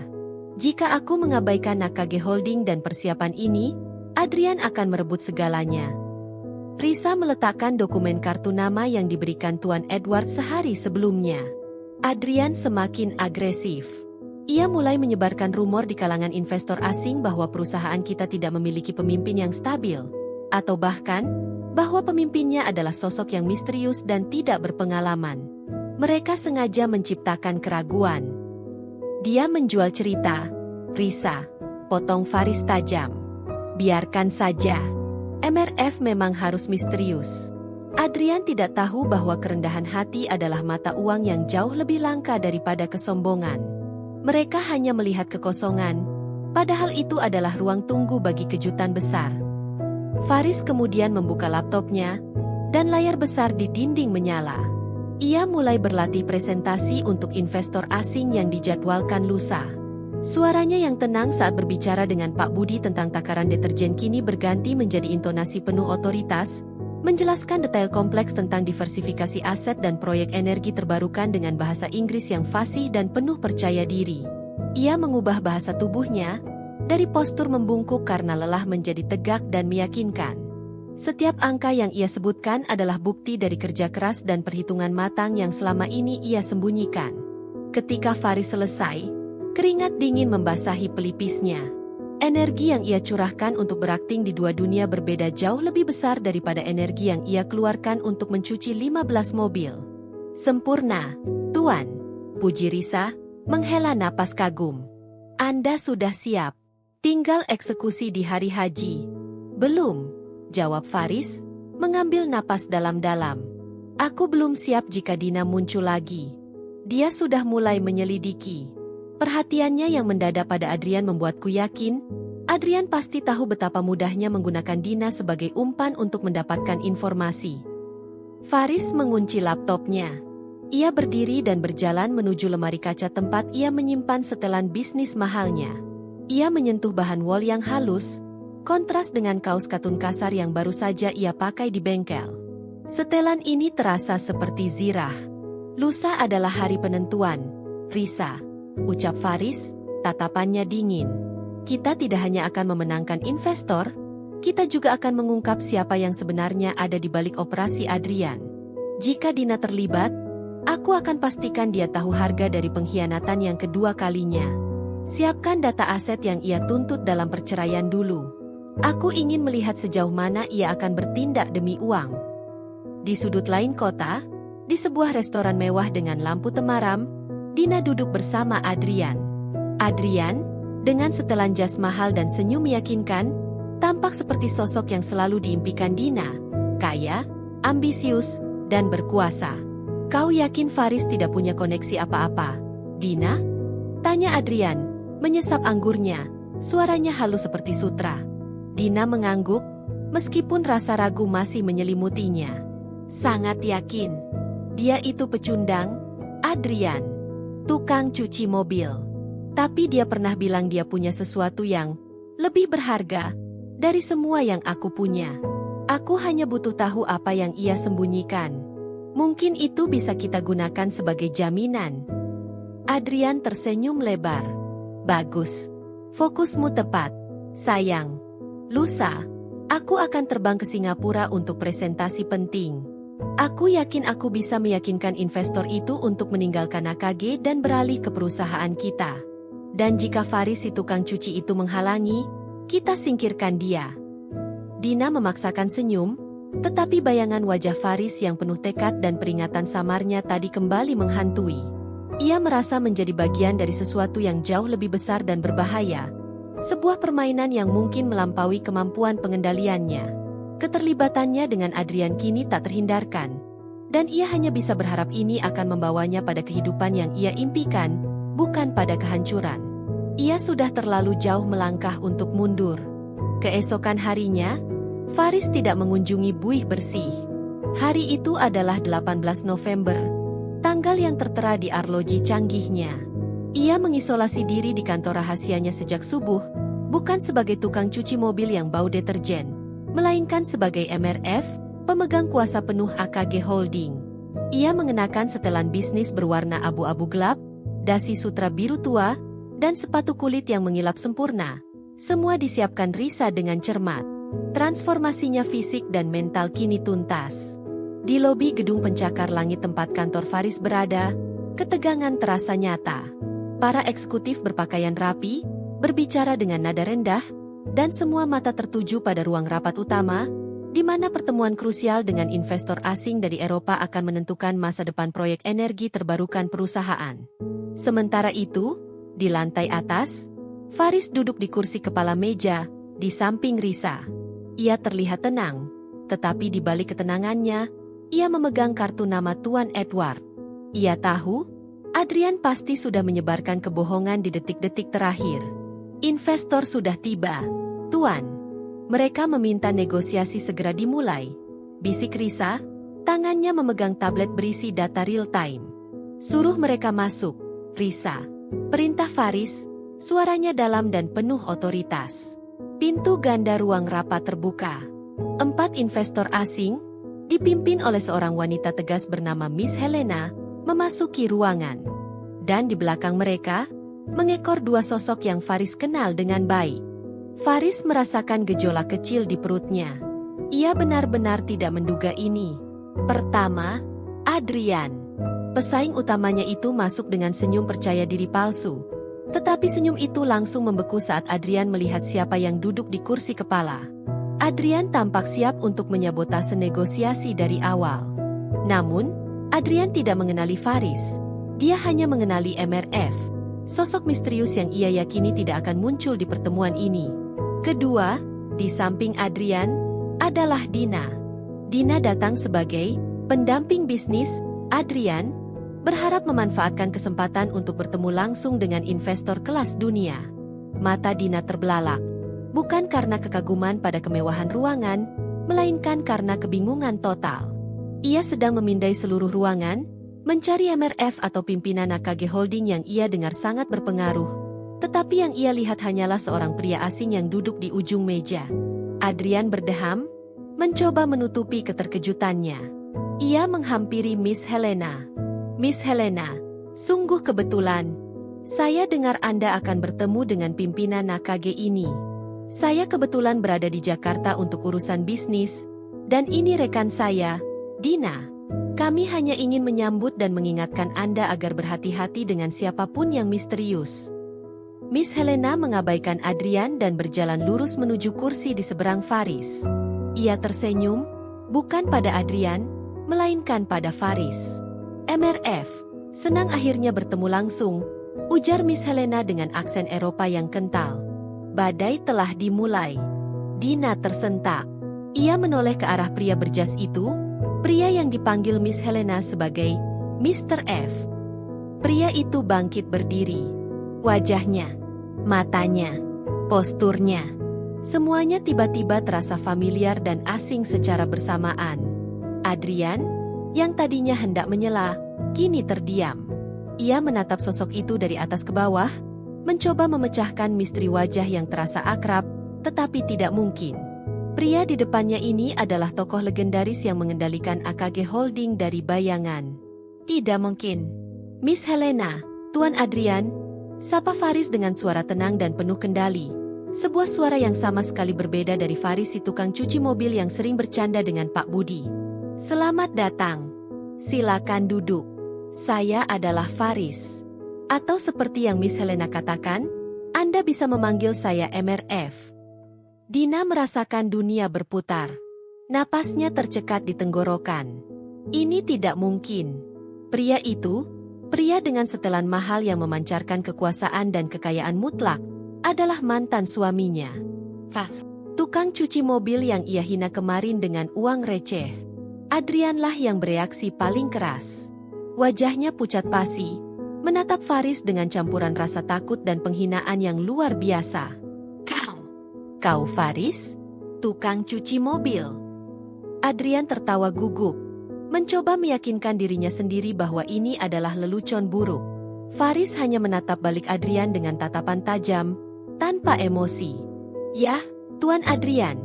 Jika aku mengabaikan Nakage Holding dan persiapan ini, Adrian akan merebut segalanya. Risa meletakkan dokumen kartu nama yang diberikan Tuan Edward sehari sebelumnya. Adrian semakin agresif. Ia mulai menyebarkan rumor di kalangan investor asing bahwa perusahaan kita tidak memiliki pemimpin yang stabil, atau bahkan, bahwa pemimpinnya adalah sosok yang misterius dan tidak berpengalaman. Mereka sengaja menciptakan keraguan. Dia menjual cerita. Risa, potong Faris tajam. Biarkan saja. MRF memang harus misterius. Adrian tidak tahu bahwa kerendahan hati adalah mata uang yang jauh lebih langka daripada kesombongan. Mereka hanya melihat kekosongan, padahal itu adalah ruang tunggu bagi kejutan besar. Faris kemudian membuka laptopnya, dan layar besar di dinding menyala. Ia mulai berlatih presentasi untuk investor asing yang dijadwalkan lusa. Suaranya yang tenang saat berbicara dengan Pak Budi tentang takaran deterjen kini berganti menjadi intonasi penuh otoritas, menjelaskan detail kompleks tentang diversifikasi aset dan proyek energi terbarukan dengan bahasa Inggris yang fasih dan penuh percaya diri. Ia mengubah bahasa tubuhnya, dari postur membungkuk karena lelah menjadi tegak dan meyakinkan. Setiap angka yang ia sebutkan adalah bukti dari kerja keras dan perhitungan matang yang selama ini ia sembunyikan. Ketika Faris selesai, keringat dingin membasahi pelipisnya. Energi yang ia curahkan untuk berakting di 2 dunia berbeda jauh lebih besar daripada energi yang ia keluarkan untuk mencuci 15 mobil. Sempurna, Tuan. Puji Risa, menghela napas kagum. Anda sudah siap. Tinggal eksekusi di hari haji. Belum, jawab Faris, mengambil napas dalam-dalam. Aku belum siap jika Dina muncul lagi. Dia sudah mulai menyelidiki. Perhatiannya yang mendadak pada Adrian membuatku yakin, Adrian pasti tahu betapa mudahnya menggunakan Dina sebagai umpan untuk mendapatkan informasi. Faris mengunci laptopnya. Ia berdiri dan berjalan menuju lemari kaca tempat ia menyimpan setelan bisnis mahalnya. Ia menyentuh bahan wol yang halus, kontras dengan kaos katun kasar yang baru saja ia pakai di bengkel. Setelan ini terasa seperti zirah. Lusa adalah hari penentuan, Risa, ucap Faris, tatapannya dingin. Kita tidak hanya akan memenangkan investor, kita juga akan mengungkap siapa yang sebenarnya ada di balik operasi Adrian. Jika Dina terlibat, aku akan pastikan dia tahu harga dari pengkhianatan yang kedua kalinya. Siapkan data aset yang ia tuntut dalam perceraian dulu. Aku ingin melihat sejauh mana ia akan bertindak demi uang. Di sudut lain kota, di sebuah restoran mewah dengan lampu temaram, Dina duduk bersama Adrian. Adrian, dengan setelan jas mahal dan senyum meyakinkan, tampak seperti sosok yang selalu diimpikan Dina, kaya, ambisius, dan berkuasa. Kau yakin Faris tidak punya koneksi apa-apa, Dina? Tanya Adrian, menyesap anggurnya, suaranya halus seperti sutra. Dina mengangguk, meskipun rasa ragu masih menyelimutinya. Sangat yakin. Dia itu pecundang, Adrian. Tukang cuci mobil. Tapi dia pernah bilang dia punya sesuatu yang lebih berharga dari semua yang aku punya. Aku hanya butuh tahu apa yang ia sembunyikan. Mungkin itu bisa kita gunakan sebagai jaminan. Adrian tersenyum lebar. Bagus. Fokusmu tepat. Sayang. Lusa, aku akan terbang ke Singapura untuk presentasi penting. Aku yakin aku bisa meyakinkan investor itu untuk meninggalkan AKG dan beralih ke perusahaan kita. Dan jika Faris si tukang cuci itu menghalangi, kita singkirkan dia. Dina memaksakan senyum, tetapi bayangan wajah Faris yang penuh tekad dan peringatan samarnya tadi kembali menghantui. Ia merasa menjadi bagian dari sesuatu yang jauh lebih besar dan berbahaya. Sebuah permainan yang mungkin melampaui kemampuan pengendaliannya. Keterlibatannya dengan Adrian kini tak terhindarkan. Dan ia hanya bisa berharap ini akan membawanya pada kehidupan yang ia impikan, bukan pada kehancuran. Ia sudah terlalu jauh melangkah untuk mundur. Keesokan harinya, Faris tidak mengunjungi Buih Bersih. Hari itu adalah 18 November, tanggal yang tertera di arloji canggihnya. Ia mengisolasi diri di kantor rahasianya sejak subuh, bukan sebagai tukang cuci mobil yang bau deterjen, melainkan sebagai MRF, pemegang kuasa penuh AKG Holding. Ia mengenakan setelan bisnis berwarna abu-abu gelap, dasi sutra biru tua, dan sepatu kulit yang mengilap sempurna. Semua disiapkan Risa dengan cermat. Transformasinya fisik dan mental kini tuntas. Di lobi gedung pencakar langit tempat kantor Faris berada, ketegangan terasa nyata. Para eksekutif berpakaian rapi, berbicara dengan nada rendah, dan semua mata tertuju pada ruang rapat utama, di mana pertemuan krusial dengan investor asing dari Eropa akan menentukan masa depan proyek energi terbarukan perusahaan. Sementara itu, di lantai atas, Faris duduk di kursi kepala meja, di samping Risa. Ia terlihat tenang, tetapi di balik ketenangannya, ia memegang kartu nama Tuan Edward. Ia tahu, Adrian pasti sudah menyebarkan kebohongan di detik-detik terakhir. Investor sudah tiba, Tuan. Mereka meminta negosiasi segera dimulai. Bisik Risa, tangannya memegang tablet berisi data real-time. Suruh mereka masuk, Risa. Perintah Faris, suaranya dalam dan penuh otoritas. Pintu ganda ruang rapat terbuka. 4 investor asing, dipimpin oleh seorang wanita tegas bernama Miss Helena, memasuki ruangan. Dan di belakang mereka, mengekor 2 sosok yang Faris kenal dengan baik. Faris merasakan gejolak kecil di perutnya. Ia benar-benar tidak menduga ini. Pertama, Adrian. Pesaing utamanya itu masuk dengan senyum percaya diri palsu. Tetapi senyum itu langsung membeku saat Adrian melihat siapa yang duduk di kursi kepala. Adrian tampak siap untuk menyabotase negosiasi dari awal. Namun, Adrian tidak mengenali Faris. Dia hanya mengenali MRF, sosok misterius yang ia yakini tidak akan muncul di pertemuan ini. Kedua, di samping Adrian, adalah Dina. Dina datang sebagai pendamping bisnis Adrian, berharap memanfaatkan kesempatan untuk bertemu langsung dengan investor kelas dunia. Mata Dina terbelalak, bukan karena kekaguman pada kemewahan ruangan, melainkan karena kebingungan total. Ia sedang memindai seluruh ruangan, mencari MRF atau pimpinan AKG Holding yang ia dengar sangat berpengaruh. Tetapi yang ia lihat hanyalah seorang pria asing yang duduk di ujung meja. Adrian berdeham, mencoba menutupi keterkejutannya. Ia menghampiri Miss Helena. Miss Helena, sungguh kebetulan. Saya dengar Anda akan bertemu dengan pimpinan AKG ini. Saya kebetulan berada di Jakarta untuk urusan bisnis, dan ini rekan saya, Dina. Kami hanya ingin menyambut dan mengingatkan Anda agar berhati-hati dengan siapapun yang misterius. Miss Helena mengabaikan Adrian dan berjalan lurus menuju kursi di seberang Faris. Ia tersenyum, bukan pada Adrian, melainkan pada Faris. MRF, senang akhirnya bertemu langsung, ujar Miss Helena dengan aksen Eropa yang kental. Badai telah dimulai. Dina tersentak. Ia menoleh ke arah pria berjas itu, pria yang dipanggil Miss Helena sebagai Mr. F. Pria itu bangkit berdiri. Wajahnya, matanya, posturnya, semuanya tiba-tiba terasa familiar dan asing secara bersamaan. Adrian, yang tadinya hendak menyela, kini terdiam. Ia menatap sosok itu dari atas ke bawah, mencoba memecahkan misteri wajah yang terasa akrab, tetapi tidak mungkin. Pria di depannya ini adalah tokoh legendaris yang mengendalikan AKG Holding dari bayangan. Tidak mungkin. Miss Helena, Tuan Adrian, sapa Faris dengan suara tenang dan penuh kendali. Sebuah suara yang sama sekali berbeda dari Faris si tukang cuci mobil yang sering bercanda dengan Pak Budi. Selamat datang. Silakan duduk. Saya adalah Faris. Atau seperti yang Miss Helena katakan, Anda bisa memanggil saya MRF. Dina merasakan dunia berputar. Napasnya tercekat di tenggorokan. Ini tidak mungkin. Pria itu, pria dengan setelan mahal yang memancarkan kekuasaan dan kekayaan mutlak, adalah mantan suaminya. Tukang cuci mobil yang ia hina kemarin dengan uang receh. Adrianlah yang bereaksi paling keras. Wajahnya pucat pasi, menatap Faris dengan campuran rasa takut dan penghinaan yang luar biasa. Kau Faris? Tukang cuci mobil. Adrian tertawa gugup, mencoba meyakinkan dirinya sendiri bahwa ini adalah lelucon buruk. Faris hanya menatap balik Adrian dengan tatapan tajam, tanpa emosi. "Yah, Tuan Adrian,"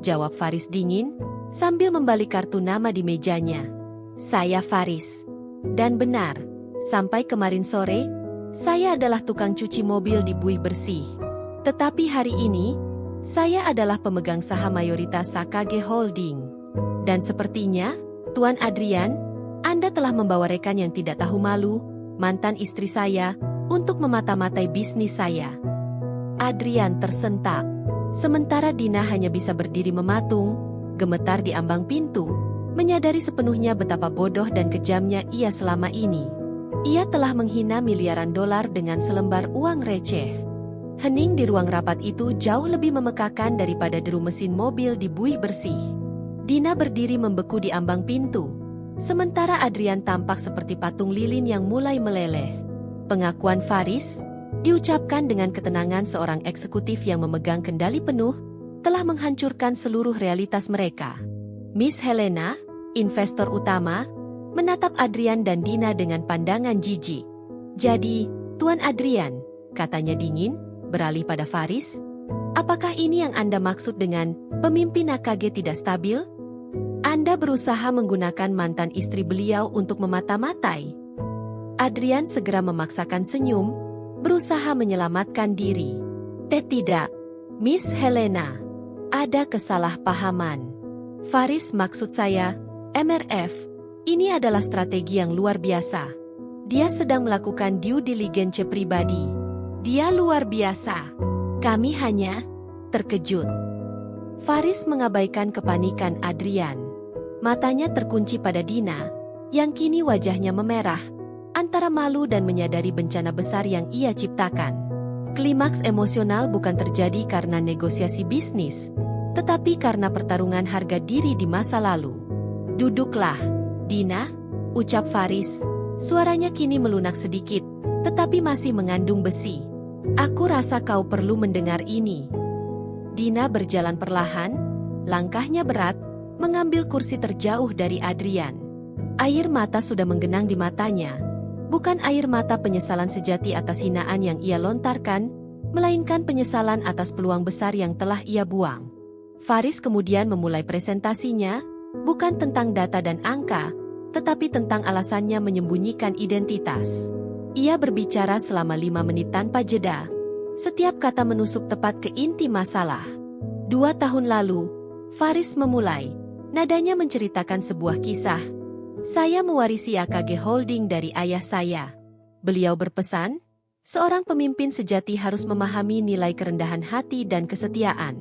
jawab Faris dingin, sambil membalik kartu nama di mejanya. "Saya Faris. Dan benar, sampai kemarin sore, saya adalah tukang cuci mobil di Buih Bersih. Tetapi hari ini, saya adalah pemegang saham mayoritas AKG Holding. Dan sepertinya, Tuan Adrian, Anda telah membawa rekan yang tidak tahu malu, mantan istri saya, untuk memata-matai bisnis saya." Adrian tersentak. Sementara Dina hanya bisa berdiri mematung, gemetar di ambang pintu, menyadari sepenuhnya betapa bodoh dan kejamnya ia selama ini. Ia telah menghina miliaran dolar dengan selembar uang receh. Hening di ruang rapat itu jauh lebih memekakan daripada deru mesin mobil di Buih Bersih. Dina berdiri membeku di ambang pintu, sementara Adrian tampak seperti patung lilin yang mulai meleleh. Pengakuan Faris, diucapkan dengan ketenangan seorang eksekutif yang memegang kendali penuh, telah menghancurkan seluruh realitas mereka. Miss Helena, investor utama, menatap Adrian dan Dina dengan pandangan jijik. "Jadi, Tuan Adrian," katanya dingin, beralih pada Faris, "apakah ini yang Anda maksud dengan pemimpin AKG tidak stabil? Anda berusaha menggunakan mantan istri beliau untuk memata-matai?" Adrian segera memaksakan senyum, berusaha menyelamatkan diri. Tidak, Miss Helena. Ada kesalahpahaman. Faris maksud saya, MRF, ini adalah strategi yang luar biasa. Dia sedang melakukan due diligence pribadi. Dia luar biasa. Kami hanya terkejut. Faris mengabaikan kepanikan Adrian. Matanya terkunci pada Dina, yang kini wajahnya memerah, antara malu dan menyadari bencana besar yang ia ciptakan. Klimaks emosional bukan terjadi karena negosiasi bisnis, tetapi karena pertarungan harga diri di masa lalu. "Duduklah, Dina," ucap Faris. Suaranya kini melunak sedikit, tetapi masih mengandung besi. "Aku rasa kau perlu mendengar ini." Dina berjalan perlahan, langkahnya berat, mengambil kursi terjauh dari Adrian. Air mata sudah menggenang di matanya, bukan air mata penyesalan sejati atas hinaan yang ia lontarkan, melainkan penyesalan atas peluang besar yang telah ia buang. Faris kemudian memulai presentasinya, bukan tentang data dan angka, tetapi tentang alasannya menyembunyikan identitas. Ia berbicara selama 5 menit tanpa jeda. Setiap kata menusuk tepat ke inti masalah. 2 tahun lalu, Faris memulai. Nadanya menceritakan sebuah kisah. Saya mewarisi AKG Holding dari ayah saya. Beliau berpesan, seorang pemimpin sejati harus memahami nilai kerendahan hati dan kesetiaan.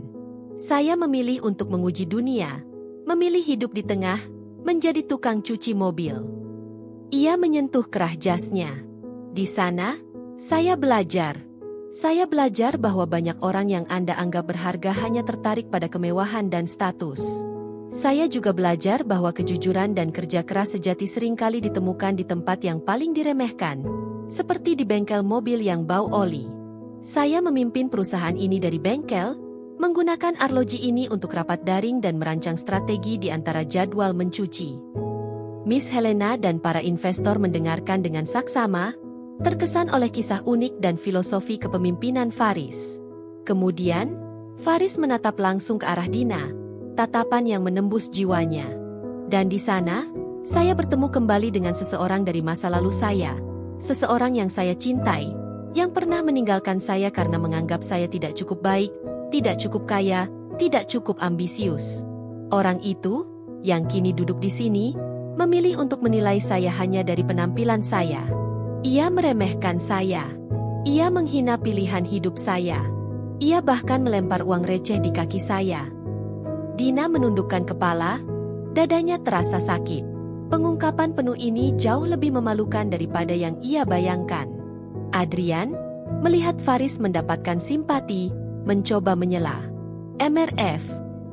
Saya memilih untuk menguji dunia, memilih hidup di tengah, menjadi tukang cuci mobil. Ia menyentuh kerah jasnya. Di sana, saya belajar. Saya belajar bahwa banyak orang yang Anda anggap berharga hanya tertarik pada kemewahan dan status. Saya juga belajar bahwa kejujuran dan kerja keras sejati seringkali ditemukan di tempat yang paling diremehkan, seperti di bengkel mobil yang bau oli. Saya memimpin perusahaan ini dari bengkel, menggunakan arloji ini untuk rapat daring dan merancang strategi di antara jadwal mencuci. Miss Helena dan para investor mendengarkan dengan saksama, terkesan oleh kisah unik dan filosofi kepemimpinan Faris. Kemudian, Faris menatap langsung ke arah Dina, tatapan yang menembus jiwanya. Dan di sana, saya bertemu kembali dengan seseorang dari masa lalu saya, seseorang yang saya cintai, yang pernah meninggalkan saya karena menganggap saya tidak cukup baik, tidak cukup kaya, tidak cukup ambisius. Orang itu, yang kini duduk di sini, memilih untuk menilai saya hanya dari penampilan saya. Ia meremehkan saya. Ia menghina pilihan hidup saya. Ia bahkan melempar uang receh di kaki saya. Dina menundukkan kepala, dadanya terasa sakit. Pengungkapan penuh ini jauh lebih memalukan daripada yang ia bayangkan. Adrian, melihat Faris mendapatkan simpati, mencoba menyela. MRF,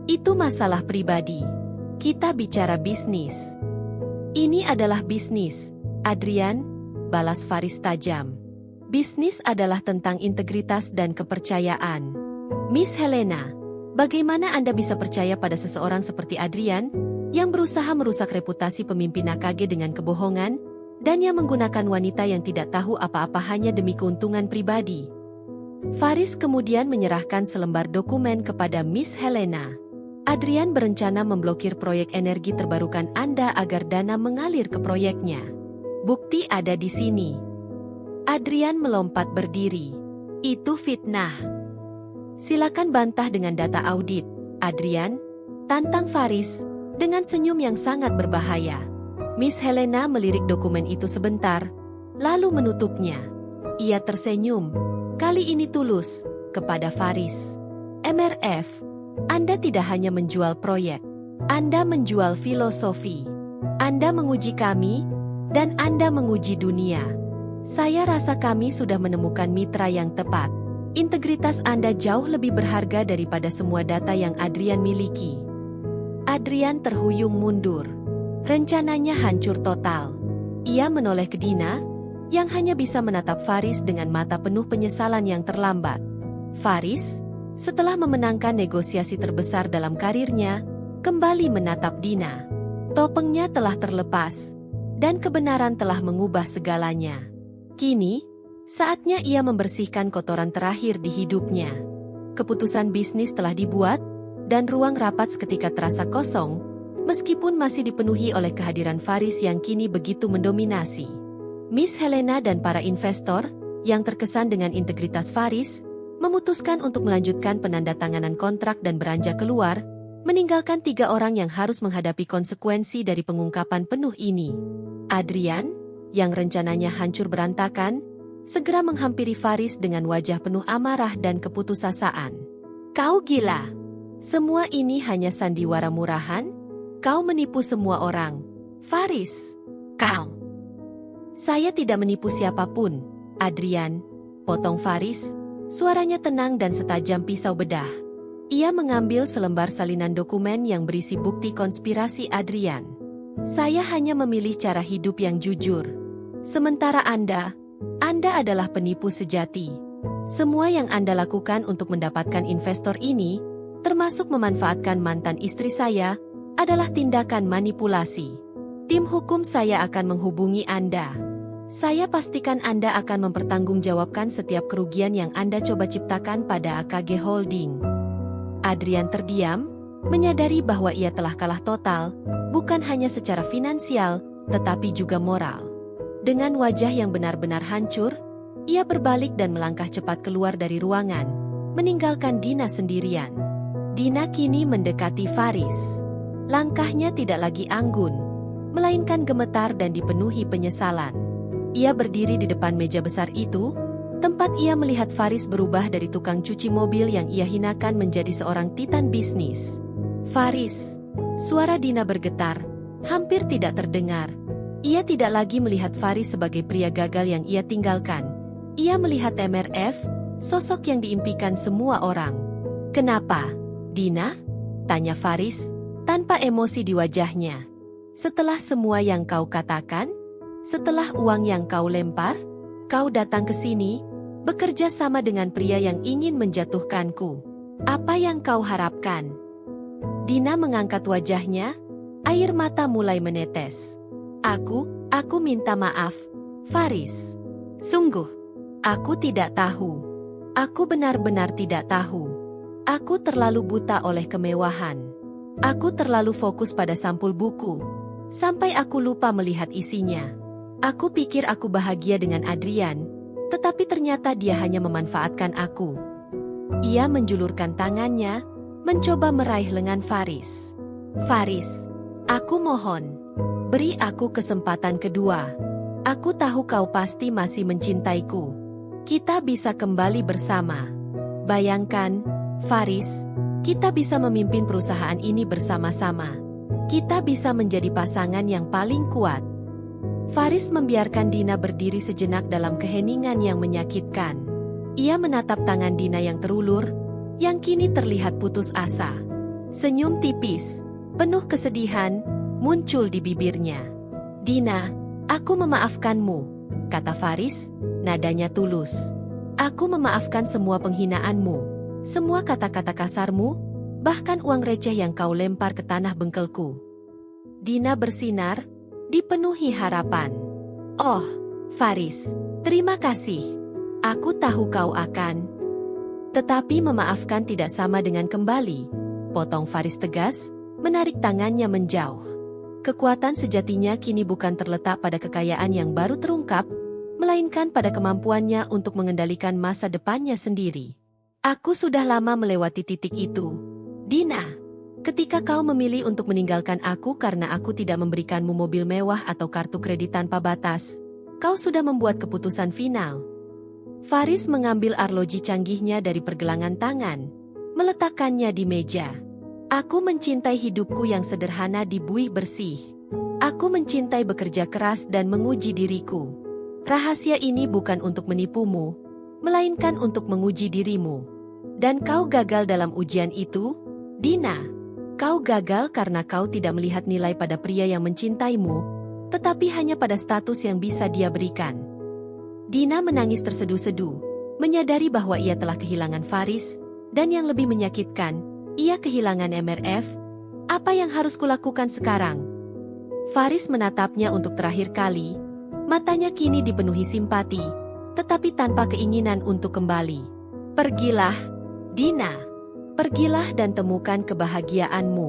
itu masalah pribadi. Kita bicara bisnis. Ini adalah bisnis, Adrian, balas Faris tajam. Bisnis adalah tentang integritas dan kepercayaan. Miss Helena, bagaimana Anda bisa percaya pada seseorang seperti Adrian, yang berusaha merusak reputasi pemimpin AKG dengan kebohongan, dan yang menggunakan wanita yang tidak tahu apa-apa hanya demi keuntungan pribadi? Faris kemudian menyerahkan selembar dokumen kepada Miss Helena. Adrian berencana memblokir proyek energi terbarukan Anda agar dana mengalir ke proyeknya. Bukti ada di sini. Adrian melompat berdiri. Itu fitnah. Silakan bantah dengan data audit, Adrian, tantang Faris, dengan senyum yang sangat berbahaya. Miss Helena melirik dokumen itu sebentar, lalu menutupnya. Ia tersenyum, kali ini tulus, kepada Faris. MRF, Anda tidak hanya menjual proyek, Anda menjual filosofi. Anda menguji kami, dan Anda menguji dunia. Saya rasa kami sudah menemukan mitra yang tepat. Integritas Anda jauh lebih berharga daripada semua data yang Adrian miliki. Adrian terhuyung mundur. Rencananya hancur total. Ia menoleh ke Dina, yang hanya bisa menatap Faris dengan mata penuh penyesalan yang terlambat. Faris, setelah memenangkan negosiasi terbesar dalam karirnya, kembali menatap Dina. Topengnya telah terlepas, dan kebenaran telah mengubah segalanya. Kini, saatnya ia membersihkan kotoran terakhir di hidupnya. Keputusan bisnis telah dibuat, dan ruang rapat seketika terasa kosong, meskipun masih dipenuhi oleh kehadiran Faris yang kini begitu mendominasi. Miss Helena dan para investor, yang terkesan dengan integritas Faris, memutuskan untuk melanjutkan penandatanganan kontrak dan beranjak keluar, meninggalkan 3 orang yang harus menghadapi konsekuensi dari pengungkapan penuh ini. Adrian, yang rencananya hancur berantakan, segera menghampiri Faris dengan wajah penuh amarah dan keputusasaan. Kau gila. Semua ini hanya sandiwara murahan? Kau menipu semua orang. Faris, kau. Saya tidak menipu siapapun, Adrian, potong Faris, suaranya tenang dan setajam pisau bedah. Ia mengambil selembar salinan dokumen yang berisi bukti konspirasi Adrian. Saya hanya memilih cara hidup yang jujur. Sementara Anda adalah penipu sejati. Semua yang Anda lakukan untuk mendapatkan investor ini, termasuk memanfaatkan mantan istri saya, adalah tindakan manipulasi. Tim hukum saya akan menghubungi Anda. Saya pastikan Anda akan mempertanggungjawabkan setiap kerugian yang Anda coba ciptakan pada AKG Holding. Adrian terdiam, menyadari bahwa ia telah kalah total, bukan hanya secara finansial, tetapi juga moral. Dengan wajah yang benar-benar hancur, ia berbalik dan melangkah cepat keluar dari ruangan, meninggalkan Dina sendirian. Dina kini mendekati Faris. Langkahnya tidak lagi anggun, melainkan gemetar dan dipenuhi penyesalan. Ia berdiri di depan meja besar itu, tempat ia melihat Faris berubah dari tukang cuci mobil yang ia hinakan menjadi seorang titan bisnis. Faris, suara Dina bergetar, hampir tidak terdengar. Ia tidak lagi melihat Faris sebagai pria gagal yang ia tinggalkan. Ia melihat MRF, sosok yang diimpikan semua orang. Kenapa, Dina? Tanya Faris, tanpa emosi di wajahnya. Setelah semua yang kau katakan? Setelah uang yang kau lempar? Kau datang ke sini, bekerja sama dengan pria yang ingin menjatuhkanku. Apa yang kau harapkan? Dina mengangkat wajahnya, air mata mulai menetes. Aku minta maaf, Faris. Sungguh, aku tidak tahu. Aku benar-benar tidak tahu. Aku terlalu buta oleh kemewahan. Aku terlalu fokus pada sampul buku, sampai aku lupa melihat isinya. Aku pikir aku bahagia dengan Adrian, tetapi ternyata dia hanya memanfaatkan aku. Ia menjulurkan tangannya, mencoba meraih lengan Faris. Faris, aku mohon, beri aku kesempatan kedua. Aku tahu kau pasti masih mencintaiku. Kita bisa kembali bersama. Bayangkan, Faris, kita bisa memimpin perusahaan ini bersama-sama. Kita bisa menjadi pasangan yang paling kuat. Faris membiarkan Dina berdiri sejenak dalam keheningan yang menyakitkan. Ia menatap tangan Dina yang terulur, yang kini terlihat putus asa. Senyum tipis, penuh kesedihan, muncul di bibirnya. Dina, aku memaafkanmu, kata Faris, nadanya tulus. Aku memaafkan semua penghinaanmu. Semua kata-kata kasarmu, bahkan uang receh yang kau lempar ke tanah bengkelku. Dina bersinar, dipenuhi harapan. Oh, Faris, terima kasih. Aku tahu kau akan. Tetapi memaafkan tidak sama dengan kembali, potong Faris tegas, menarik tangannya menjauh. Kekuatan sejatinya kini bukan terletak pada kekayaan yang baru terungkap, melainkan pada kemampuannya untuk mengendalikan masa depannya sendiri. Aku sudah lama melewati titik itu. Dina, ketika kau memilih untuk meninggalkan aku karena aku tidak memberikanmu mobil mewah atau kartu kredit tanpa batas, kau sudah membuat keputusan final. Faris mengambil arloji canggihnya dari pergelangan tangan, meletakkannya di meja. Aku mencintai hidupku yang sederhana di buih bersih. Aku mencintai bekerja keras dan menguji diriku. Rahasia ini bukan untuk menipumu, melainkan untuk menguji dirimu. Dan kau gagal dalam ujian itu, Dina. Kau gagal karena kau tidak melihat nilai pada pria yang mencintaimu, tetapi hanya pada status yang bisa dia berikan. Dina menangis terseduh-seduh, menyadari bahwa ia telah kehilangan Faris, dan yang lebih menyakitkan, ia kehilangan MRF. Apa yang harus kulakukan sekarang? Faris menatapnya untuk terakhir kali, matanya kini dipenuhi simpati, tetapi tanpa keinginan untuk kembali. Pergilah, Dina. Pergilah dan temukan kebahagiaanmu.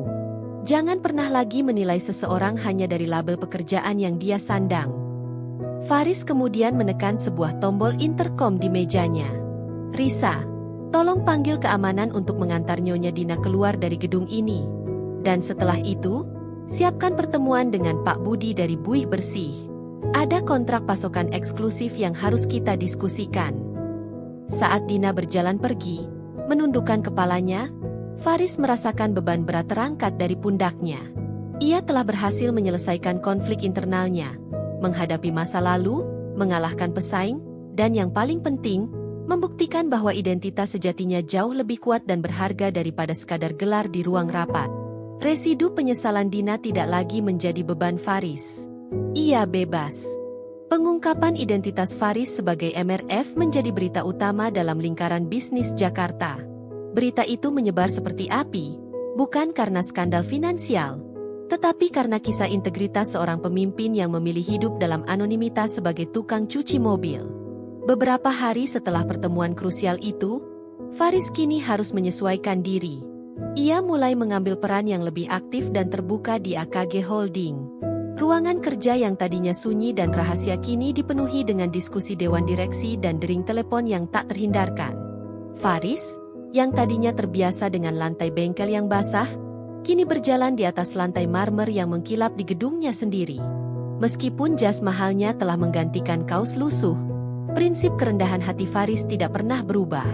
Jangan pernah lagi menilai seseorang hanya dari label pekerjaan yang dia sandang. Faris kemudian menekan sebuah tombol intercom di mejanya. Risa, tolong panggil keamanan untuk mengantar Nyonya Dina keluar dari gedung ini. Dan setelah itu, siapkan pertemuan dengan Pak Budi dari Buih Bersih. Ada kontrak pasokan eksklusif yang harus kita diskusikan. Saat Dina berjalan pergi, menundukkan kepalanya, Faris merasakan beban berat terangkat dari pundaknya. Ia telah berhasil menyelesaikan konflik internalnya, menghadapi masa lalu, mengalahkan pesaing, dan yang paling penting, membuktikan bahwa identitas sejatinya jauh lebih kuat dan berharga daripada sekadar gelar di ruang rapat. Residu penyesalan Dina tidak lagi menjadi beban Faris. Ia bebas. Pengungkapan identitas Faris sebagai MRF menjadi berita utama dalam lingkaran bisnis Jakarta. Berita itu menyebar seperti api, bukan karena skandal finansial, tetapi karena kisah integritas seorang pemimpin yang memilih hidup dalam anonimitas sebagai tukang cuci mobil. Beberapa hari setelah pertemuan krusial itu, Faris kini harus menyesuaikan diri. Ia mulai mengambil peran yang lebih aktif dan terbuka di AKG Holding. Ruangan kerja yang tadinya sunyi dan rahasia kini dipenuhi dengan diskusi dewan direksi dan dering telepon yang tak terhindarkan. Faris, yang tadinya terbiasa dengan lantai bengkel yang basah, kini berjalan di atas lantai marmer yang mengkilap di gedungnya sendiri. Meskipun jas mahalnya telah menggantikan kaos lusuh, prinsip kerendahan hati Faris tidak pernah berubah.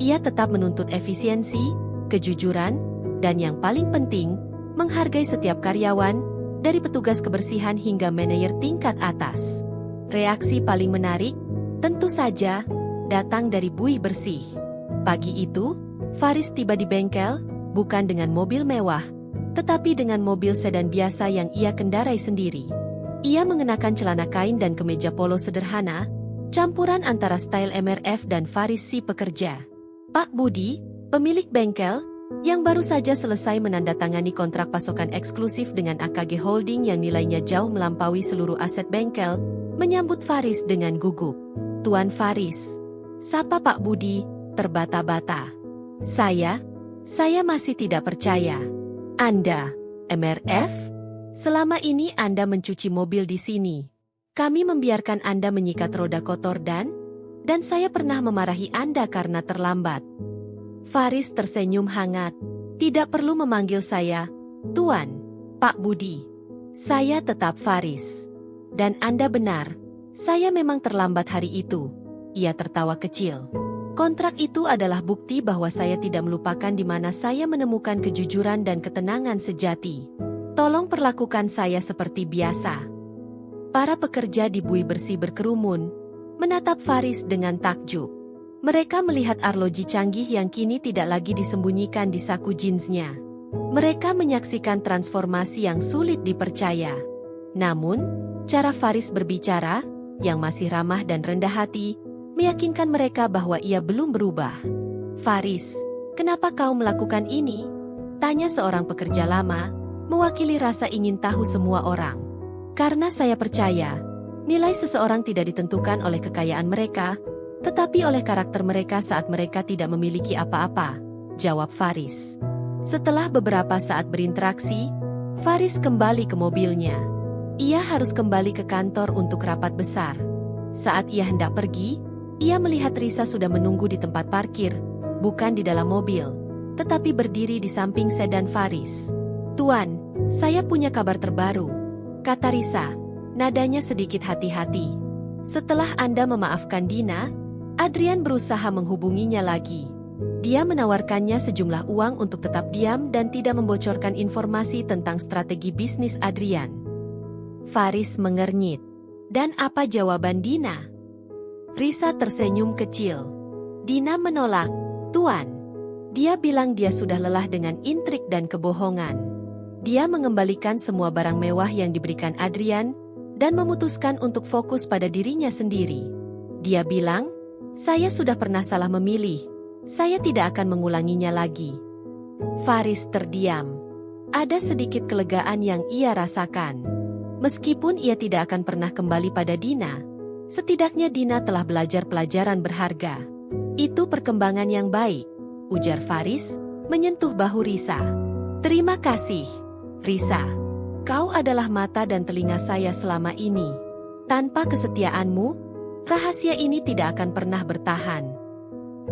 Ia tetap menuntut efisiensi, kejujuran, dan yang paling penting, menghargai setiap karyawan, dari petugas kebersihan hingga manajer tingkat atas. Reaksi paling menarik, tentu saja, datang dari buih bersih. Pagi itu, Faris tiba di bengkel, bukan dengan mobil mewah, tetapi dengan mobil sedan biasa yang ia kendarai sendiri. Ia mengenakan celana kain dan kemeja polo sederhana, campuran antara style MRF dan Faris si pekerja. Pak Budi, pemilik bengkel, yang baru saja selesai menandatangani kontrak pasokan eksklusif dengan AKG Holding yang nilainya jauh melampaui seluruh aset bengkel, menyambut Faris dengan gugup. "Tuan Faris." Sapa Pak Budi, terbata-bata. Saya masih tidak percaya. "Anda, MRF? Selama ini Anda mencuci mobil di sini. Kami membiarkan Anda menyikat roda kotor dan saya pernah memarahi Anda karena terlambat." Faris tersenyum hangat. "Tidak perlu memanggil saya, Tuan, Pak Budi. Saya tetap Faris. Dan Anda benar, saya memang terlambat hari itu." Ia tertawa kecil. "Kontrak itu adalah bukti bahwa saya tidak melupakan di mana saya menemukan kejujuran dan ketenangan sejati. Tolong perlakukan saya seperti biasa." Para pekerja di buih bersih berkerumun, menatap Faris dengan takjub. Mereka melihat arloji canggih yang kini tidak lagi disembunyikan di saku jeansnya. Mereka menyaksikan transformasi yang sulit dipercaya. Namun, cara Faris berbicara, yang masih ramah dan rendah hati, meyakinkan mereka bahwa ia belum berubah. "Faris, kenapa kau melakukan ini?" tanya seorang pekerja lama, mewakili rasa ingin tahu semua orang. "Karena saya percaya, nilai seseorang tidak ditentukan oleh kekayaan mereka, tetapi oleh karakter mereka saat mereka tidak memiliki apa-apa," jawab Faris. Setelah beberapa saat berinteraksi, Faris kembali ke mobilnya. Ia harus kembali ke kantor untuk rapat besar. Saat ia hendak pergi, ia melihat Risa sudah menunggu di tempat parkir, bukan di dalam mobil, tetapi berdiri di samping sedan Faris. "Tuan, saya punya kabar terbaru," kata Risa, nadanya sedikit hati-hati. "Setelah Anda memaafkan Dina, Adrian berusaha menghubunginya lagi. Dia menawarkannya sejumlah uang untuk tetap diam dan tidak membocorkan informasi tentang strategi bisnis Adrian." Faris mengernyit. "Dan apa jawaban Dina?" Risa tersenyum kecil. "Dina menolak, Tuan. Dia bilang dia sudah lelah dengan intrik dan kebohongan. Dia mengembalikan semua barang mewah yang diberikan Adrian dan memutuskan untuk fokus pada dirinya sendiri. Dia bilang, 'Saya sudah pernah salah memilih. Saya tidak akan mengulanginya lagi.'" Faris terdiam. Ada sedikit kelegaan yang ia rasakan. Meskipun ia tidak akan pernah kembali pada Dina, setidaknya Dina telah belajar pelajaran berharga. "Itu perkembangan yang baik," ujar Faris, menyentuh bahu Risa. "Terima kasih, Risa. Kau adalah mata dan telinga saya selama ini. Tanpa kesetiaanmu, rahasia ini tidak akan pernah bertahan."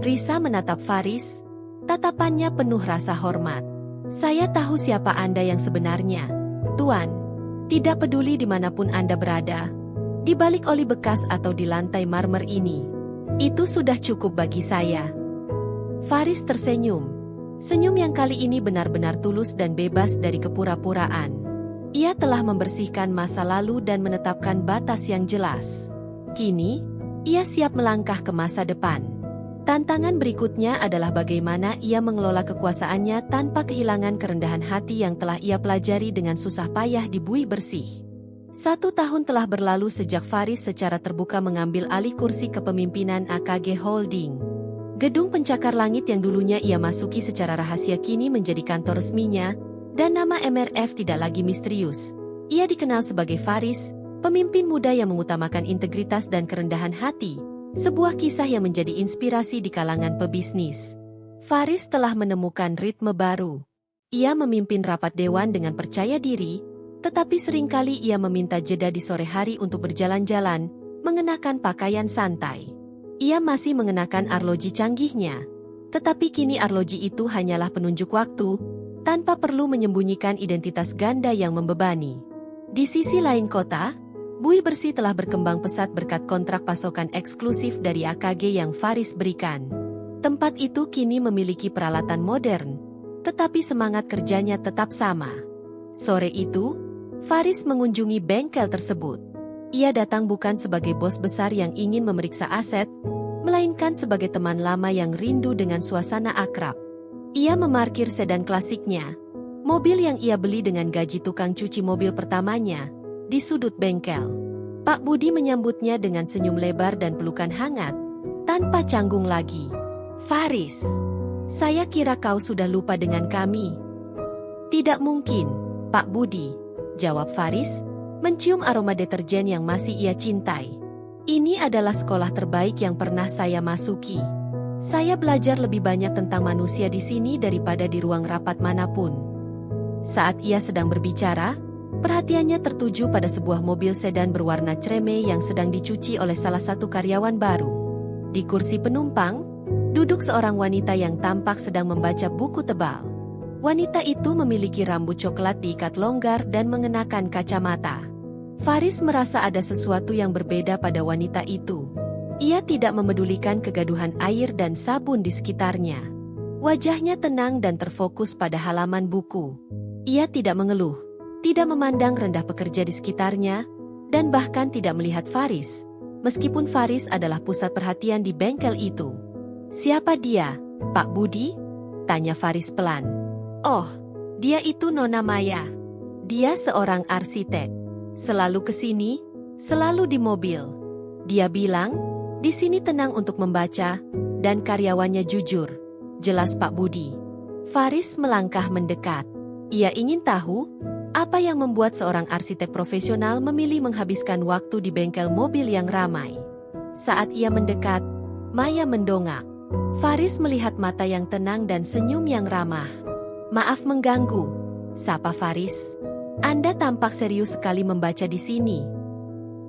Risa menatap Faris, tatapannya penuh rasa hormat. "Saya tahu siapa Anda yang sebenarnya, Tuan. Tidak peduli dimanapun Anda berada, di balik oli bekas atau di lantai marmer ini. Itu sudah cukup bagi saya." Faris tersenyum. Senyum yang kali ini benar-benar tulus dan bebas dari kepura-puraan. Ia telah membersihkan masa lalu dan menetapkan batas yang jelas. Kini, ia siap melangkah ke masa depan. Tantangan berikutnya adalah bagaimana ia mengelola kekuasaannya tanpa kehilangan kerendahan hati yang telah ia pelajari dengan susah payah di buih bersih. 1 tahun telah berlalu sejak Faris secara terbuka mengambil alih kursi kepemimpinan AKG Holding. Gedung pencakar langit yang dulunya ia masuki secara rahasia kini menjadi kantor resminya, dan nama MRF tidak lagi misterius. Ia dikenal sebagai Faris, pemimpin muda yang mengutamakan integritas dan kerendahan hati, sebuah kisah yang menjadi inspirasi di kalangan pebisnis. Faris telah menemukan ritme baru. Ia memimpin rapat dewan dengan percaya diri, Tetapi seringkali ia meminta jeda di sore hari untuk berjalan-jalan, mengenakan pakaian santai. Ia masih mengenakan arloji canggihnya. Tetapi kini arloji itu hanyalah penunjuk waktu, tanpa perlu menyembunyikan identitas ganda yang membebani. Di sisi lain kota, Bui Bersih telah berkembang pesat berkat kontrak pasokan eksklusif dari AKG yang Faris berikan. Tempat itu kini memiliki peralatan modern, tetapi semangat kerjanya tetap sama. Sore itu, Faris mengunjungi bengkel tersebut. Ia datang bukan sebagai bos besar yang ingin memeriksa aset, melainkan sebagai teman lama yang rindu dengan suasana akrab. Ia memarkir sedan klasiknya, mobil yang ia beli dengan gaji tukang cuci mobil pertamanya, di sudut bengkel. Pak Budi menyambutnya dengan senyum lebar dan pelukan hangat, tanpa canggung lagi. "Faris, saya kira kau sudah lupa dengan kami." "Tidak mungkin, Pak Budi," jawab Faris, mencium aroma deterjen yang masih ia cintai. "Ini adalah sekolah terbaik yang pernah saya masuki. Saya belajar lebih banyak tentang manusia di sini daripada di ruang rapat manapun." Saat ia sedang berbicara, perhatiannya tertuju pada sebuah mobil sedan berwarna kreme yang sedang dicuci oleh salah satu karyawan baru. Di kursi penumpang, duduk seorang wanita yang tampak sedang membaca buku tebal. Wanita itu memiliki rambut coklat diikat longgar dan mengenakan kacamata. Faris merasa ada sesuatu yang berbeda pada wanita itu. Ia tidak memedulikan kegaduhan air dan sabun di sekitarnya. Wajahnya tenang dan terfokus pada halaman buku. Ia tidak mengeluh, tidak memandang rendah pekerja di sekitarnya, dan bahkan tidak melihat Faris, meskipun Faris adalah pusat perhatian di bengkel itu. "Siapa dia, Pak Budi?" tanya Faris pelan. "Oh, dia itu Nona Maya. Dia seorang arsitek. Selalu ke sini, selalu di mobil. Dia bilang, di sini tenang untuk membaca, dan karyawannya jujur." "Jelas Pak Budi." Faris melangkah mendekat. Ia ingin tahu, apa yang membuat seorang arsitek profesional memilih menghabiskan waktu di bengkel mobil yang ramai. Saat ia mendekat, Maya mendongak. Faris melihat mata yang tenang dan senyum yang ramah. "Maaf mengganggu," sapa Faris. "Anda tampak serius sekali membaca di sini."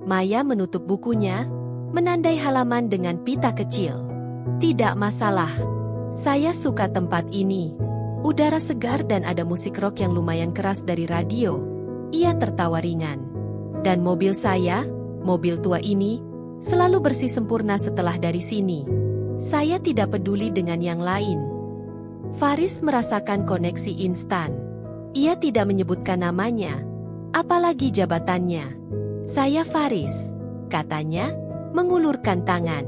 Maya menutup bukunya, menandai halaman dengan pita kecil. "Tidak masalah. Saya suka tempat ini. Udara segar dan ada musik rock yang lumayan keras dari radio." Ia tertawa ringan. "Dan mobil saya, mobil tua ini, selalu bersih sempurna setelah dari sini. Saya tidak peduli dengan yang lain." Faris merasakan koneksi instan. Ia tidak menyebutkan namanya, apalagi jabatannya. "Saya Faris," katanya, mengulurkan tangan.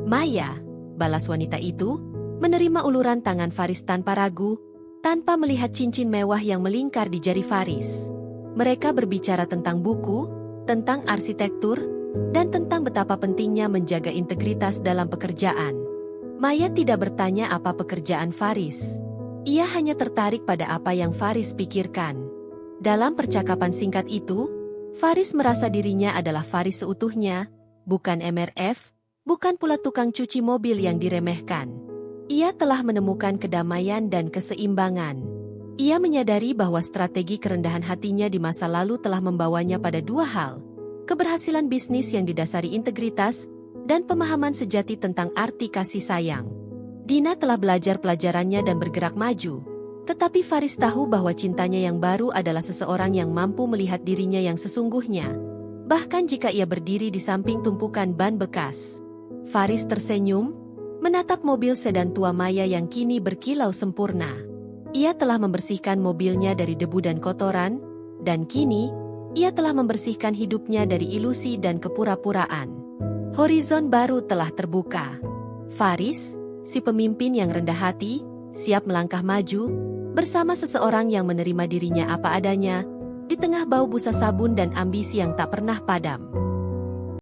"Maya," balas wanita itu, menerima uluran tangan Faris tanpa ragu, tanpa melihat cincin mewah yang melingkar di jari Faris. Mereka berbicara tentang buku, tentang arsitektur, dan tentang betapa pentingnya menjaga integritas dalam pekerjaan. Maya tidak bertanya apa pekerjaan Faris. Ia hanya tertarik pada apa yang Faris pikirkan. Dalam percakapan singkat itu, Faris merasa dirinya adalah Faris seutuhnya, bukan MRF, bukan pula tukang cuci mobil yang diremehkan. Ia telah menemukan kedamaian dan keseimbangan. Ia menyadari bahwa strategi kerendahan hatinya di masa lalu telah membawanya pada dua hal: keberhasilan bisnis yang didasari integritas, dan pemahaman sejati tentang arti kasih sayang. Dina telah belajar pelajarannya dan bergerak maju, tetapi Faris tahu bahwa cintanya yang baru adalah seseorang yang mampu melihat dirinya yang sesungguhnya, bahkan jika ia berdiri di samping tumpukan ban bekas. Faris tersenyum, menatap mobil sedan tua Maya yang kini berkilau sempurna. Ia telah membersihkan mobilnya dari debu dan kotoran, dan kini, ia telah membersihkan hidupnya dari ilusi dan kepura-puraan. Horizon baru telah terbuka. Faris, si pemimpin yang rendah hati, siap melangkah maju, bersama seseorang yang menerima dirinya apa adanya, di tengah bau busa sabun dan ambisi yang tak pernah padam.